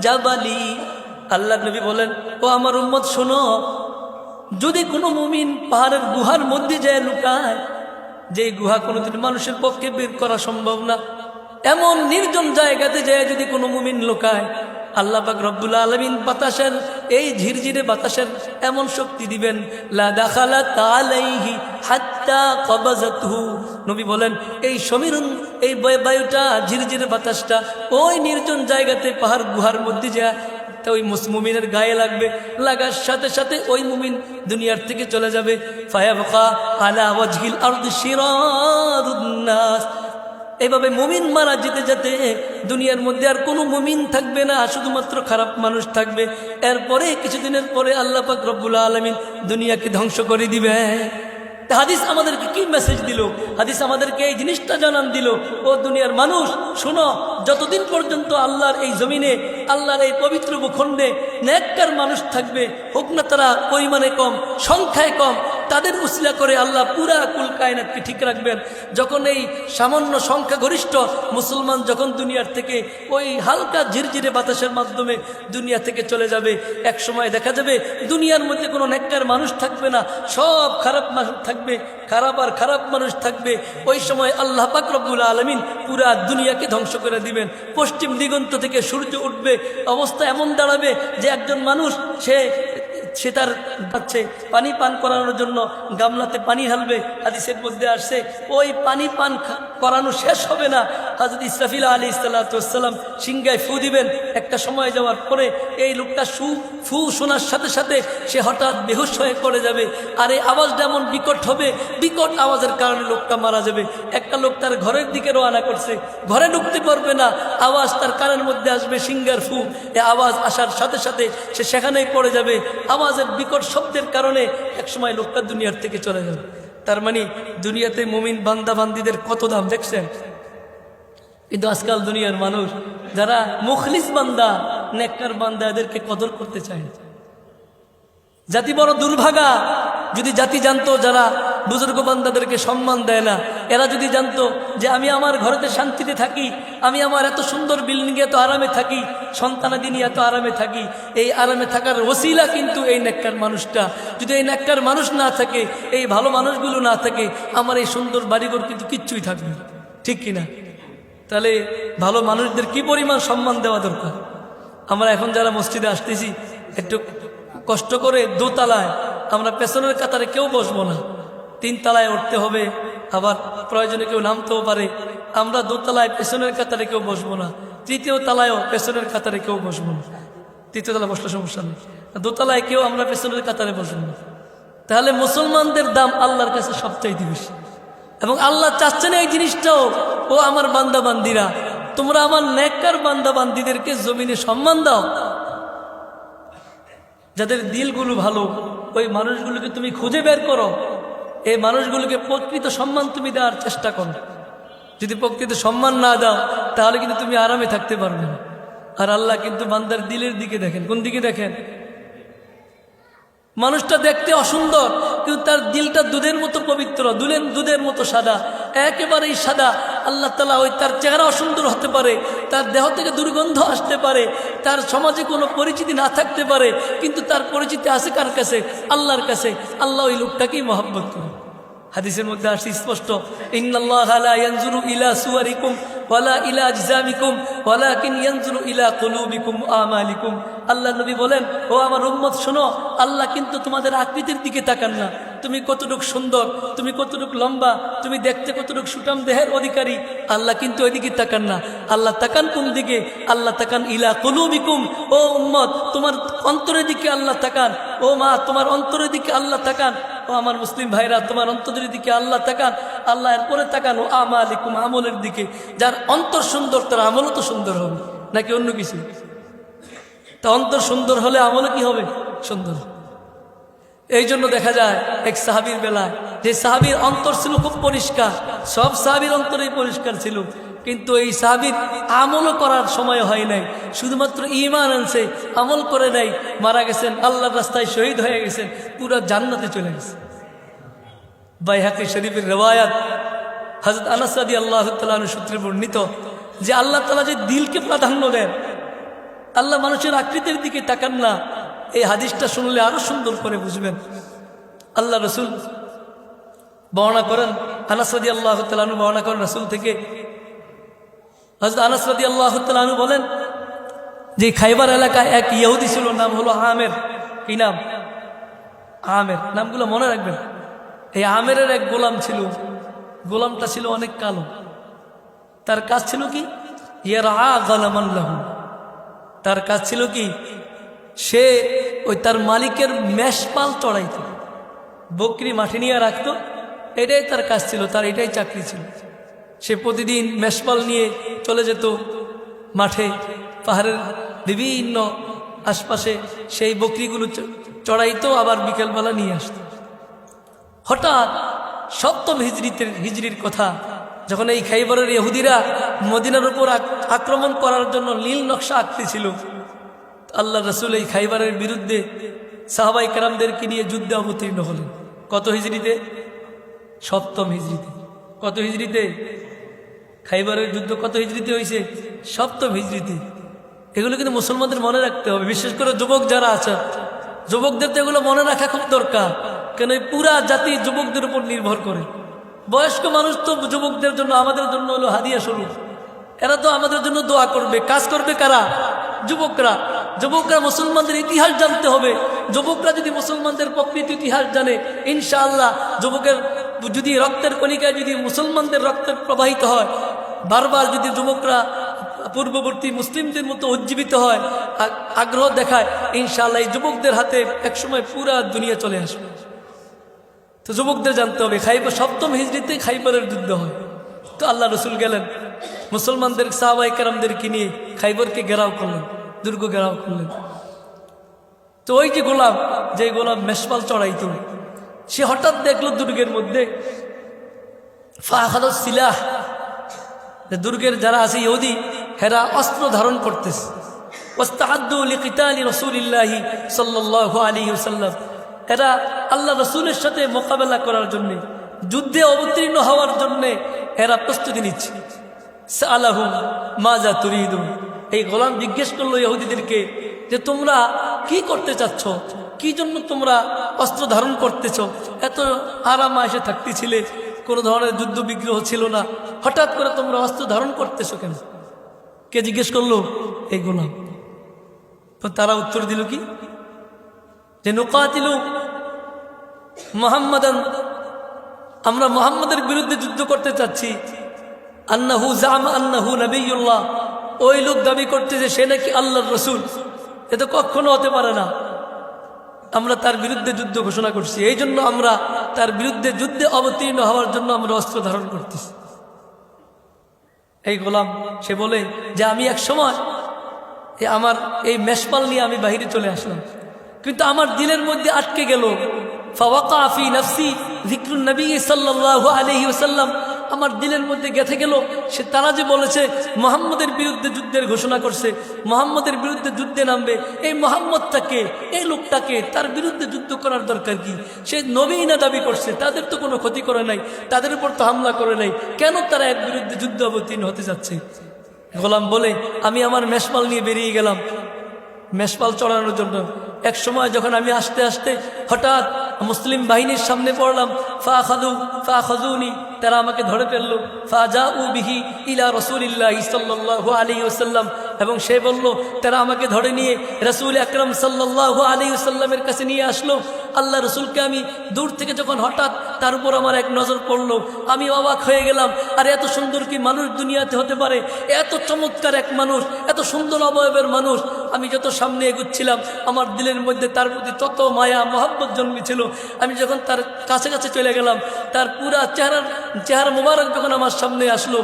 জাবালি। আল্লাহ নবী বলেন ও আমার উম্মত শোনো, যদি কোনো মুমিন পাহাড়ের গুহার মধ্যে যায় লুকায়, যে গুহা কোনোদিন মানুষের পক্ষে বের করা সম্ভব না, এমন নির্জন জায়গাতে যায় যদি কোনো মুমিন লুকায়, আল্লাহ পাক রব্বুল আলামিন বাতাসের এই ঝিরঝিরে বাতাসের এমন শক্তি দিবেন লা দাখালাত আলাইহি হাত্তা কবাজাতহু। নবী বলেন এই সমীরণ, এই বায়ুটা, ঝিরঝিরে বাতাসটা ওই নির্জন জায়গাতে পাহাড় গুহার মধ্যে যায়, তা ওই মুমিনের গায়ে লাগবে। লাগার সাথে সাথে ওই মুমিন দুনিয়ার থেকে চলে যাবে। ফায়াবকা আলা ওয়াজহিল আরদি শিরারুন নাস। এভাবে মুমিন মারা যেতে যেতে দুনিয়ার মধ্যে আর কোনো মুমিন থাকবে না, শুধুমাত্র খারাপ মানুষ থাকবে। এরপরে কিছুদিনের পরে আল্লাহ পাক রব্বুল আলামিন দুনিয়াকে ধ্বংস করে দিবে। হাদিস আমাদেরকে কি মেসেজ দিল? হাদিস আমাদেরকে এই জিনিসটা জানান দিল, ও দুনিয়ার মানুষ শোনো, যতদিন পর্যন্ত আল্লাহর এই জমিনে, আল্লাহর এই পবিত্র ভূখণ্ডে নেককার মানুষ থাকবে, হোক না তারা পরিমাণে কম, সংখ্যায় কম, তাদের উসিলা করে আল্লাহ পুরা কুল কায়নাতকে ঠিক রাখবেন। যখন এই সামান্য সংখ্যাগরিষ্ঠ মুসলমান যখন দুনিয়ার থেকে ওই হালকা ঝিরঝিরে বাতাসের মাধ্যমে দুনিয়া থেকে চলে যাবে, এক সময় দেখা যাবে দুনিয়ার মধ্যে কোনো নেককার মানুষ থাকবে না, সব খারাপ মানুষ থাকবে, খারাপ মানুষ থাকবে। ওই সময় আল্লাহ পাক রব্বুল আলামিন পুরা দুনিয়াকে ধ্বংস করে দিবেন। পশ্চিম দিগন্ত থেকে সূর্য উঠবে, অবস্থা এমন দাঁড়াবে যে একজন মানুষ সে তার বাচ্চে পানি পান করানোর জন্য গামলাতে পানি ঢালবে, হাদিসের মধ্যে আসছে ওই পানি পান করানো শেষ হবে না, হযরত ইসরাফিল আলাইহিস সালাম সিংহায় ফু দিবেন। একটা সময় যাওয়ার পরে এই লোকটা ফু শোনার সাথে সাথে সে হঠাৎ বেহুশ হয়ে পড়ে যাবে। আর এই আওয়াজটা এমন বিকট হবে, বিকট আওয়াজের কারণে লোকটা মারা যাবে। একটা লোক তার ঘরের দিকে রওনা করছে, ঘরে ঢুকতে পারবে না, আওয়াজ তার কানের মধ্যে আসবে সিংহার ফু। এই আওয়াজ আসার সাথে সাথে সে সেখানেই পড়ে যাবে। আওয়াজের বিকট শব্দের কারণে একসময় লোকটা দুনিয়ার থেকে চলে যাবে। তার মানে দুনিয়াতে মুমিন বান্দা বান্দিদের কত দাম দেখছেন। কিন্তু আজকাল দুনিয়ার মানুষ যারা মুখলিস বান্দা, নেককার বান্দা, এদেরকে কদর করতে চায় না। জাতি বড় দুর্ভাগা। যদি জাতি জানতো যারা বুজুর্গ বান্দাদেরকে সম্মান দেয় না, এরা যদি জানতো যে আমি আমার ঘরেতে শান্তিতে থাকি, আমি আমার এত সুন্দর বিল্ডিংয়ে এত আরামে থাকি, সন্তানাদি নিয়ে এত আরামে থাকি, এই আরামে থাকার ওসিলা কিন্তু এই নেককার মানুষটা। যদি এই নেককার মানুষ না থাকে, এই ভালো মানুষগুলো না থাকে, আমার এই সুন্দর বাড়িঘর কিন্তু কিচ্ছুই থাকবে না, ঠিক কিনা? তাহলে ভালো মানুষদের কি পরিমাণ সম্মান দেওয়া দরকার। আমরা এখন যারা মসজিদে আসতেছি একটু কষ্ট করে দোতলায়, আমরা পেছনের কাতারে কেউ বসবো না, 3 তলায় উঠতে হবে, আবার প্রয়োজনে কেউ নামতেও পারে। আমরা দোতলায় পেছনের কাতারে কেউ বসবো না, 3য় তলায়ও পেছনের কাতারে কেউ বসবো না। 3য় তলায় বসলে সমস্যা নেই, দোতলায় কেউ আমরা পেছনের কাতারে বসবো না। তাহলে মুসলমানদের দাম আল্লাহর কাছে সবচাইতে বেশি, এবং আল্লাহ চাচ্ছেন এই জিনিসটাও, ও আমার বান্দা বান্দিরা, তোমরা আমার নেককার বান্দা বান্দিদেরকে জমিনে সম্মান দাও। যাদের দিলগুলো ভালো, ওই মানুষগুলোকে তুমি খুঁজে বের করো, এই মানুষগুলোকে প্রকৃত সম্মান তুমি দেওয়ার চেষ্টা করো। যদি প্রকৃত সম্মান না দাও, তাহলে কিন্তু তুমি আরামে থাকতে পারবে না। আর আল্লাহ কিন্তু বান্দার দিলের দিকে দেখেন। কোন দিকে দেখেন? মানুষটা দেখতে অসুন্দর, কিন্তু তার দিলটা দুধের মতো পবিত্র, দুধের মতো সাদা, একেবারেই সাদা। আল্লাহ তাআলা ওই তার চেহারা অসুন্দর হতে পারে, তার দেহ থেকে দুর্গন্ধ আসতে পারে, তার সমাজে কোনো পরিচিতি না থাকতে পারে, কিন্তু তার পরিচিতি আছে কার কাছে? আল্লাহর কাছে। আল্লাহ ওই লোকটাকেই মহব্বত করে। হাদিসের মধ্যে আসছে স্পষ্ট, ইন্নাল্লাহা লা ইয়ানজুরু ইলা সুওয়ারিকুম ওয়ালা ইলা আজসামিকুম ওয়ালাকিন ইয়ানজুরু ইলা কুলুবিকুম ওয়া আমালিকুম। আল্লাহ নবী বলেন, ও আমার উম্মত শোনো, আল্লাহ কিন্তু তোমাদের আকৃতির দিকে তাকান না, তুমি কতটুক সুন্দর, তুমি কতটুক লম্বা, তুমি দেখতে কতটুক সুঠাম দেহের অধিকারী, আল্লাহ কিন্তু ওইদিকে তাকান না। আল্লাহ তাকান কোন দিকে? আল্লাহ তাকান ইলা কুলুবিকুম। ও উম্মত, তোমার অন্তরের দিকে আল্লাহ তাকান। ও মা, তোমার অন্তরের দিকে আল্লাহ তাকান। ও আমার মুসলিম ভাইরা, তোমার অন্তরের দিকে আল্লাহ তাকান। আল্লাহ এরপরে তাকান ও আমালিকুম, আমলের দিকে। যার অন্তর সুন্দর তার আমলও তো সুন্দর হবে, নাকি অন্য কিছু? তা অন্তর সুন্দর হলে আমলও কি হবে? সুন্দর। এই জন্য দেখা যায় এক সাহাবীর বেলায়, যে সাহাবীর অন্তর ছিল খুব পরিষ্কার, সব সাহাবীর অন্তরেই পরিষ্কার ছিল, কিন্তু এই সাহাবীর আমলও করার সময় হয় নাই, শুধুমাত্র ঈমান আনছে, আমল করে নাই, মারা গেছেন, আল্লাহর রাস্তায় শহীদ হয়ে গেছেন, পুরো জান্নাতে চলে গেছে। বাইহাকি শরীফের রওয়ায়াত, হযরত আনাস রাদিয়াল্লাহু তাআলা আনহু সূত্রে বর্ণিত, যে আল্লাহ তাআলা যে দিলকে প্রাধান্য দেন, আল্লাহ মানুষের আকৃতির দিকে তাকান না। এই হাদিসটা শুনলে আরো সুন্দর করে বুঝবেন। আল্লাহ রসুল বর্ণনা করেন, আনাস রাদিয়াল্লাহু তাআলা আনহু বর্ণনা করেন রাসূল থেকে, হযরত আনাস রাদিয়াল্লাহু তাআলা আনহু বলেন যে খাইবার এলাকায় এক ইহুদি ছিল, নাম হলো আমের। কি নাম? আমের। নামগুলো মনে রাখবেন। এই আমেরের এক গোলাম ছিল, গোলামটা ছিল অনেক কালো। তার কাজ ছিল কি? ইয়ারআ গালামান লাহু। তার কাজ ছিল কি? সে ওই তার মালিকের মেষপাল চড়াইত, বকরি মাঠে নিয়ে রাখতো, এটাই তার কাজ ছিল, তার এটাই চাকরি ছিল। সে প্রতিদিন মেষপাল নিয়ে চলে যেত মাঠে, পাহাড়ের বিভিন্ন আশপাশে সেই বকরিগুলো চড়াইতো, আবার বিকেলবেলা নিয়ে আসতো। হঠাৎ 7ম হিজরির কথা, যখন এই খাইবরের ইহুদিরা মদিনার উপর আক্রমণ করার জন্য নীল নকশা আঁকতেছিল, আল্লাহ রসুল এই খাইবারের বিরুদ্ধে সাহাবায়ে কেরামদেরকে নিয়ে যুদ্ধে অবতীর্ণ হলেন। কত হিজরিতে? সপ্তম হিজরিতে। কত হিজরিতে? খাইবারের যুদ্ধ কত হিজরিতে হয়েছে? সপ্তম হিজরিতে। এগুলো কিন্তু মুসলমানদের মনে রাখতে হবে, বিশেষ করে যুবক যারা আছে, যুবকদের তো এগুলো মনে রাখা খুব দরকার। কেন এই পুরা জাতি যুবকদের উপর নির্ভর করে। বয়স্ক মানুষ তো যুবকদের জন্য, আমাদের জন্য হলো হাদিয়া স্বরূপ। এরা তো আমাদের জন্য দোয়া করবে, কাজ করবে কারা? যুবকরা। যুবকরা মুসলমানদের ইতিহাস জানতে হবে। যুবকরা যদি মুসলমানদের প্রকৃত ইতিহাস জানে, ইনশাআল্লাহ যুবকের যদি রক্তের কণিকায় যদি মুসলমানদের রক্তের প্রবাহিত হয়, বারবার যদি যুবকরা পূর্ববর্তী মুসলিমদের মতো উজ্জীবিত হয়, আগ্রহ দেখায়, ইনশাআল্লাহ এই যুবকদের হাতে একসময় পুরা দুনিয়া চলে আসবে। তো যুবকদের জানতে হবে। সপ্তম হিজরিতে খাইবারের যুদ্ধ হয়। তো আল্লাহ রসুল গেলেন মুসলমানদের সাহাবায়ে কেরামদেরকে নিয়ে খাইবরকে ঘেরাও করলেন, দুর্গ ঘেরাও করলেন। তো ওই যে গোলাম মেশপাল চড়াইত, সে হঠাৎ দেখলো দুর্গের মধ্যে ফাখাদুস সিলাহ, দুর্গের যারা আছে ইহুদি, হেরা অস্ত্র ধারণ করতেছে। ওয়াস্তাআদ্দু লিকিতালি রাসূলিল্লাহি সাল্লাল্লাহু আলাইহি ওয়াসাল্লাম, এরা আল্লাহ রসুলের সাথে মোকাবেলা করার জন্য, যুদ্ধে অবতীর্ণ হওয়ার জন্য এরা প্রস্তুতি নিচ্ছে। সাআলাহুম মাজা তুরিদুন, এই গোলাম জিজ্ঞেস করলো ইহুদিদেরকে যে তোমরা কি করতে চাচ্ছ, কি জন্য তোমরা অস্ত্র ধারণ করতেছ? এত আরাম এসে থাকতেছিলে, কোনো ধরনের যুদ্ধ বিগ্রহ ছিল না, হঠাৎ করে তোমরা অস্ত্র ধারণ করতেছো কেন? কে জিজ্ঞেস করলো? এই গোলাম। তো তারা উত্তর দিল কি যে নুকাতিলু মুহাম্মাদান, আমরা মুহাম্মাদের বিরুদ্ধে যুদ্ধ করতে চাচ্ছি। আন্নাহু জামা আন্নাহু নবিয়্যুল্লাহ, ওই লোক দাবি করতে যে সে নাকি আল্লাহর রসুল। এ তো কখনো হতে পারে না। আমরা তার বিরুদ্ধে যুদ্ধ ঘোষণা করছি, এই জন্য আমরা তার বিরুদ্ধে যুদ্ধে অবতীর্ণ হওয়ার জন্য আমরা অস্ত্র ধারণ করতেছি। এই গোলাম সে বলে যে আমি এক সময় আমার এই মেশপাল নিয়ে আমি বাহিরে চলে আসলাম, কিন্তু আমার দিলের মধ্যে আটকে গেল। ফাওয়াকা ফি নাফসি যিকরুন নবী সাল্লাল্লাহু আলাইহি ওয়াসাল্লাম, আমার দিলের মধ্যে গেঁথে গেল সে তারা যে বলেছে মুহাম্মদের বিরুদ্ধে যুদ্ধের ঘোষণা করছে, মুহাম্মদের বিরুদ্ধে যুদ্ধে নামবে, এই মুহাম্মদটাকে, এই লোকটাকে, তার বিরুদ্ধে যুদ্ধ করার দরকার কি? সে নবী না দাবি করছে, তাদের তো কোনো ক্ষতি করে নাই, তাদের উপর তো হামলা করে নাই, কেন তারা এর বিরুদ্ধে যুদ্ধ অবতীর্ণ হতে যাচ্ছে? গোলাম বলে আমি আমার মেশপাল নিয়ে বেরিয়ে গেলাম মেশপাল চড়ানোর জন্য। এক সময় যখন আমি আস্তে আস্তে হঠাৎ মুসলিম বাহিনীর সামনে পড়লাম, ফাখাযুনি, তারা আমাকে ধরে ফেললো। ফাজাউ বিহি ইলা রাসূলিল্লাহি সাল্লাল্লাহু আলাইহি ওয়াসাল্লাম, এবং সে বলল তারা আমাকে ধরে নিয়ে রাসূল আকরাম সাল্লাল্লাহু আলাইহি ওয়াসাল্লামের কাছে নিয়ে আসলো। আল্লাহ রসুলকে আমি দূর থেকে যখন হঠাৎ তার উপর আমার এক নজর পড়লো, আমি অবাক হয়ে গেলাম। আর এত সুন্দর কি মানুষ দুনিয়াতে হতে পারে? এত চমৎকার এক মানুষ, এত সুন্দর অবয়বের মানুষ। আমি যত সামনে এগুচ্ছিলাম আমার দিলের মধ্যে তার প্রতি তত মায়া মহব্বত জন্মেছিল। আমি যখন তার কাছে কাছে চলে গেলাম, তার পুরা চেহারা মুবারক যখন আমার সামনে আসলো,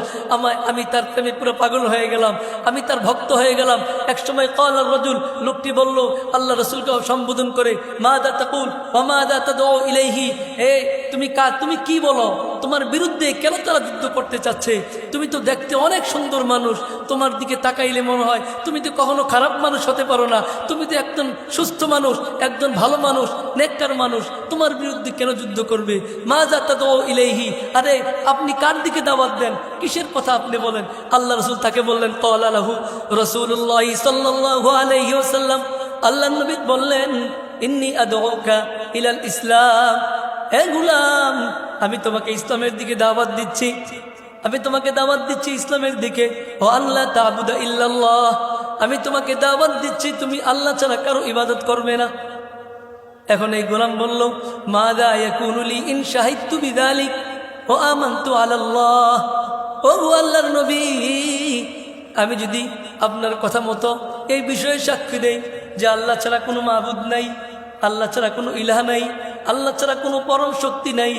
আমি তার প্রেমে পুরো পাগল হয়ে গেলাম, আমি তার ভক্ত হয়ে গেলাম। এক সময় ক্বাল আর রাজুল, লোকটি বলল আল্লাহ রসুলকে সম্বোধন করে, মাযা তাকুল ওয়া মাযা তাদউ ইলাইহি, তুমি কি বলো? তোমার বিরুদ্ধে কেন তারা যুদ্ধ করতে চাচ্ছে? তুমি তো দেখতে অনেক সুন্দর মানুষ, তোমার দিকে তাকাইলে মনে হয় তুমি তো কখনো খারাপ মানুষ হতে পারো না, তুমি তো একজন সুস্থ মানুষ, একজন ভালো মানুষ, নেককার মানুষ, তোমার বিরুদ্ধে কেন যুদ্ধ করবে? মাযা তাদউ ইলাইহি, আরে আপনি কার দিকে দাওয়াত দেন? কিসের কথা আপনি বলেন? আল্লাহ রসুল তাকে বললেন, ক্বালা লাহু রাসূলুল্লাহ সাল্লাল্লাহু আলাইহি ওয়াসাল্লাম, আল্লাহ নবী বললেন, ইন্নী আদউকা ইলাল ইসলাম, হে গোলাম আমি তোমাকে ইসলামের দিকে দাওয়াত দিচ্ছি, আমি তোমাকে দাওয়াত দিচ্ছি ইসলামের দিকে। ও আল্লাহ তা'বুদা ইল্লাল্লাহ, আমি তোমাকে দাওয়াত দিচ্ছি তুমি আল্লাহ ছাড়া কারো ইবাদত করবে না। এখন এই গোলাম বলল, মাযা ইয়াকুনু লি ইন শাহিদতু বিযালিক ওয়া আমানতু আলাল্লাহ, ও আল্লাহর নবী আমি যদি আপনার কথা মতো এই বিষয়ে সাক্ষী দেই যে আল্লাহ ছাড়া কোনো মাবুদ নাই, আল্লাহ ছাড়া কোনো ইলাহ নাই, আল্লাহ ছাড়া কোনো পরম শক্তি নাই,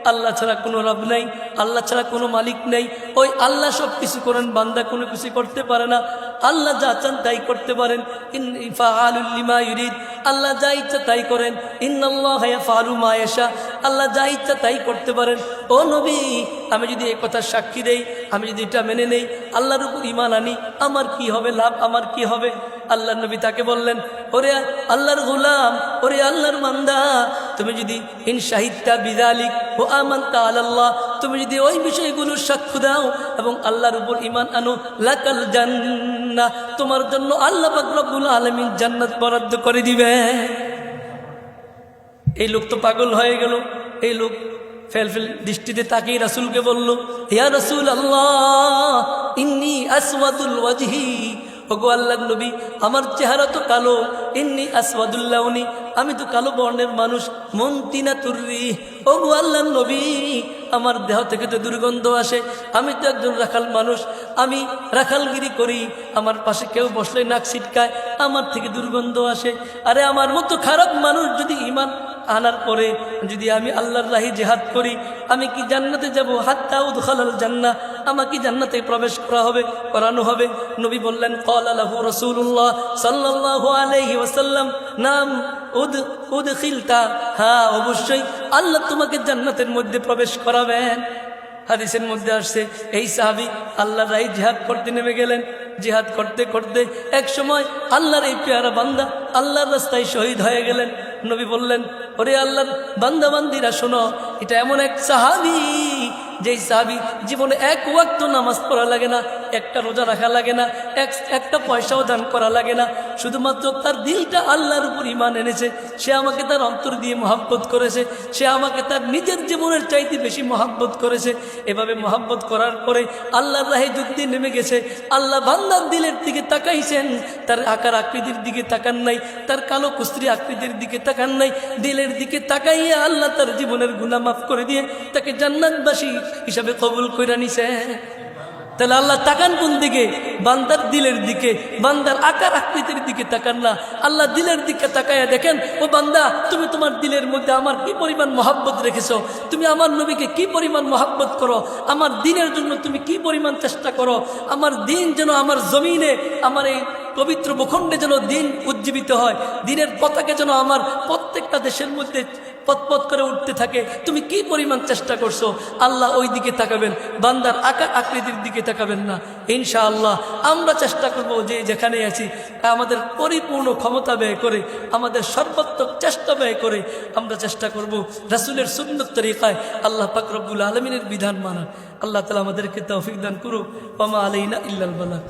আল্লাহ ছাড়া কোনো রব নাই, আল্লাহ ছাড়া কোনো মালিক নাই, ওই আল্লাহ সব কিছু করেন, বান্দা কোনো কিছু করতে পারে না, আল্লাহ যা চান তাই করতে পারেন, ফাআলুল লিমা ইউরিদ, আল্লাহ যা ইচ্ছা তাই করেন, ইন্নাল্লাহা ইয়াফআলু মা ইয়াশা, আল্লাহ যা ইচ্ছা তাই করতে পারেন। ও নবী আমি যদি এই কথা সাক্ষী দেই, আমি যদি এটা মেনে নেই, আল্লাহর উপর ঈমান আনি, আমার কি হবে লাভ, আমার কি হবে? আল্লাহ নবী তাকে বললেন, ওরে আল্লাহর গোলাম, ওরে আল্লাহর বান্দা, তুমি যদি ইন শাহিদতা বিযালিক ও আমানতা আলাল্লাহ, তুমি যদি ওই বিষয়গুলোর সাক্ষ্য দাও এবং আল্লাহর উপর ঈমান আনো, লাকাল জান্নাহ, তোমার জন্য আল্লাহ পাক রব্বুল আলামিন জান্নাত বরাদ্দ করে দিবে। এই লোক তো পাগল হয়ে গেল। এই লোক ফেলফেল দৃষ্টিতে তাকিয়ে রাসূলকে বলল, ইয়া রাসূলুল্লাহ, ইন্নী আসওয়াদুল ওয়াজহি, ওগো আল্লাহর নবী, আমার চেহারা তো কালো। ইন্নী আসওয়াদুল লাউনি, আমি তো কালো বর্ণের মানুষ। মুনতিনাতুর রিহ, ওগো আল্লাহর নবী, আমার দেহ থেকে তো দুর্গন্ধ আসে। আমি তো একজন রাখাল মানুষ, আমি রাখালগিরি করি, আমার পাশে কেউ বসলে নাক ছিটকায়, আমার থেকে দুর্গন্ধ আসে। আরে আমার মতো খারাপ মানুষ যদি ঈমান আনার পরে যদি আমি আল্লাহর রাহে জিহাদ করি, আমি কি জান্নাতে যাব? হাত্তা উদখালাল জান্নাহ, আমাকে জান্নাতে প্রবেশ করানো হবে। নবী বললেন, ক্বালা লাহু রাসূলুল্লাহ সাল্লাল্লাহু আলাইহি ওয়াসাল্লাম, নাম উদখিলতা, হ্যাঁ অবশ্যই আল্লাহ তোমাকে জান্নাতের মধ্যে প্রবেশ করাবেন। হাদিসের মধ্যে আসছে, এই সাহাবী আল্লাহর রাহে জিহাদ করতে নেমে গেলেন। জিহাদ করতে করতে এক সময় আল্লাহর এই পেয়ারা বান্দা আল্লাহর রাস্তায় শহীদ হয়ে গেলেন। নবী বললেন, ওরে আল্লাহর বান্দা বান্দিরা শোনো, এটা এমন এক সাহাবী, যেই সাহাবী জীবনে এক ওয়াক্ত নামাজ পড়া লাগে না, একটা রোজা রাখা লাগে না, একটা পয়সাও দান করা লাগে না, শুধুমাত্র তার দিলটা আল্লাহর উপর ঈমান এনেছে। সে আমাকে তার অন্তর দিয়ে মহব্বত করেছে, সে আমাকে তার নিজের জীবনের চাইতে বেশি মহব্বত করেছে। এভাবে মহব্বত করার পরে আল্লাহর রাহে যুদ্ধে নেমে গেছে। আল্লাহ বান্দার দিলের দিকে তাকাইছেন, তার আকার আকৃতির দিকে তাকান নাই, তার কালো কুস্ত্রী আকৃতির দিকে তাকান নাই, দিলের দিকে তাকাইয়া আল্লাহ তার জীবনের গুনাহ মাফ করে দিয়ে তাকে জান্নাতবাসী হিসাবে কবুল কইরা নিছে। তাহলে আল্লাহ তাকান কোন দিকে? বান্দার দিলের দিকে, বান্দার আকার আকৃতির দিকে তাকান না, আল্লাহ দিলের দিকে তাকায়া দেখেন, ও বান্দা, তুমি তোমার দিলের মধ্যে আমার কি পরিমাণ মহব্বত রেখেছো, তুমি আমার নবীকে কি পরিমাণ মহব্বত করো, আমার দিনের জন্য তুমি কি পরিমাণ চেষ্টা করো, আমার দিন যেন আমার জমিনে, আমার এই পবিত্র ভূখণ্ডে যেন দিন উজ্জীবিত হয়, দিনের পতাকা যেন আমার প্রত্যেকটা দেশের মধ্যে পথ করে উঠতে থাকে, তুমি কি পরিমাণ চেষ্টা করছো। আল্লাহ ওই দিকে তাকাবেন, বান্দার আকার আকৃতির দিকে তাকাবেন না। ইনশাআল্লাহ আমরা চেষ্টা করব যে যেখানে আছি আমাদের পরিপূর্ণ ক্ষমতা ব্যয় করে, আমাদের সর্বাত্মক চেষ্টা ব্যয় করে আমরা চেষ্টা করব রাসূলের সুন্নত তরিকায় আল্লাহ পাক রব্বুল আলামিনের বিধান মানা। আল্লাহ তাআলা আমাদেরকে তৌফিক দান করুক। ওয়া মা আলাইনা ইল্লাল বালাগ।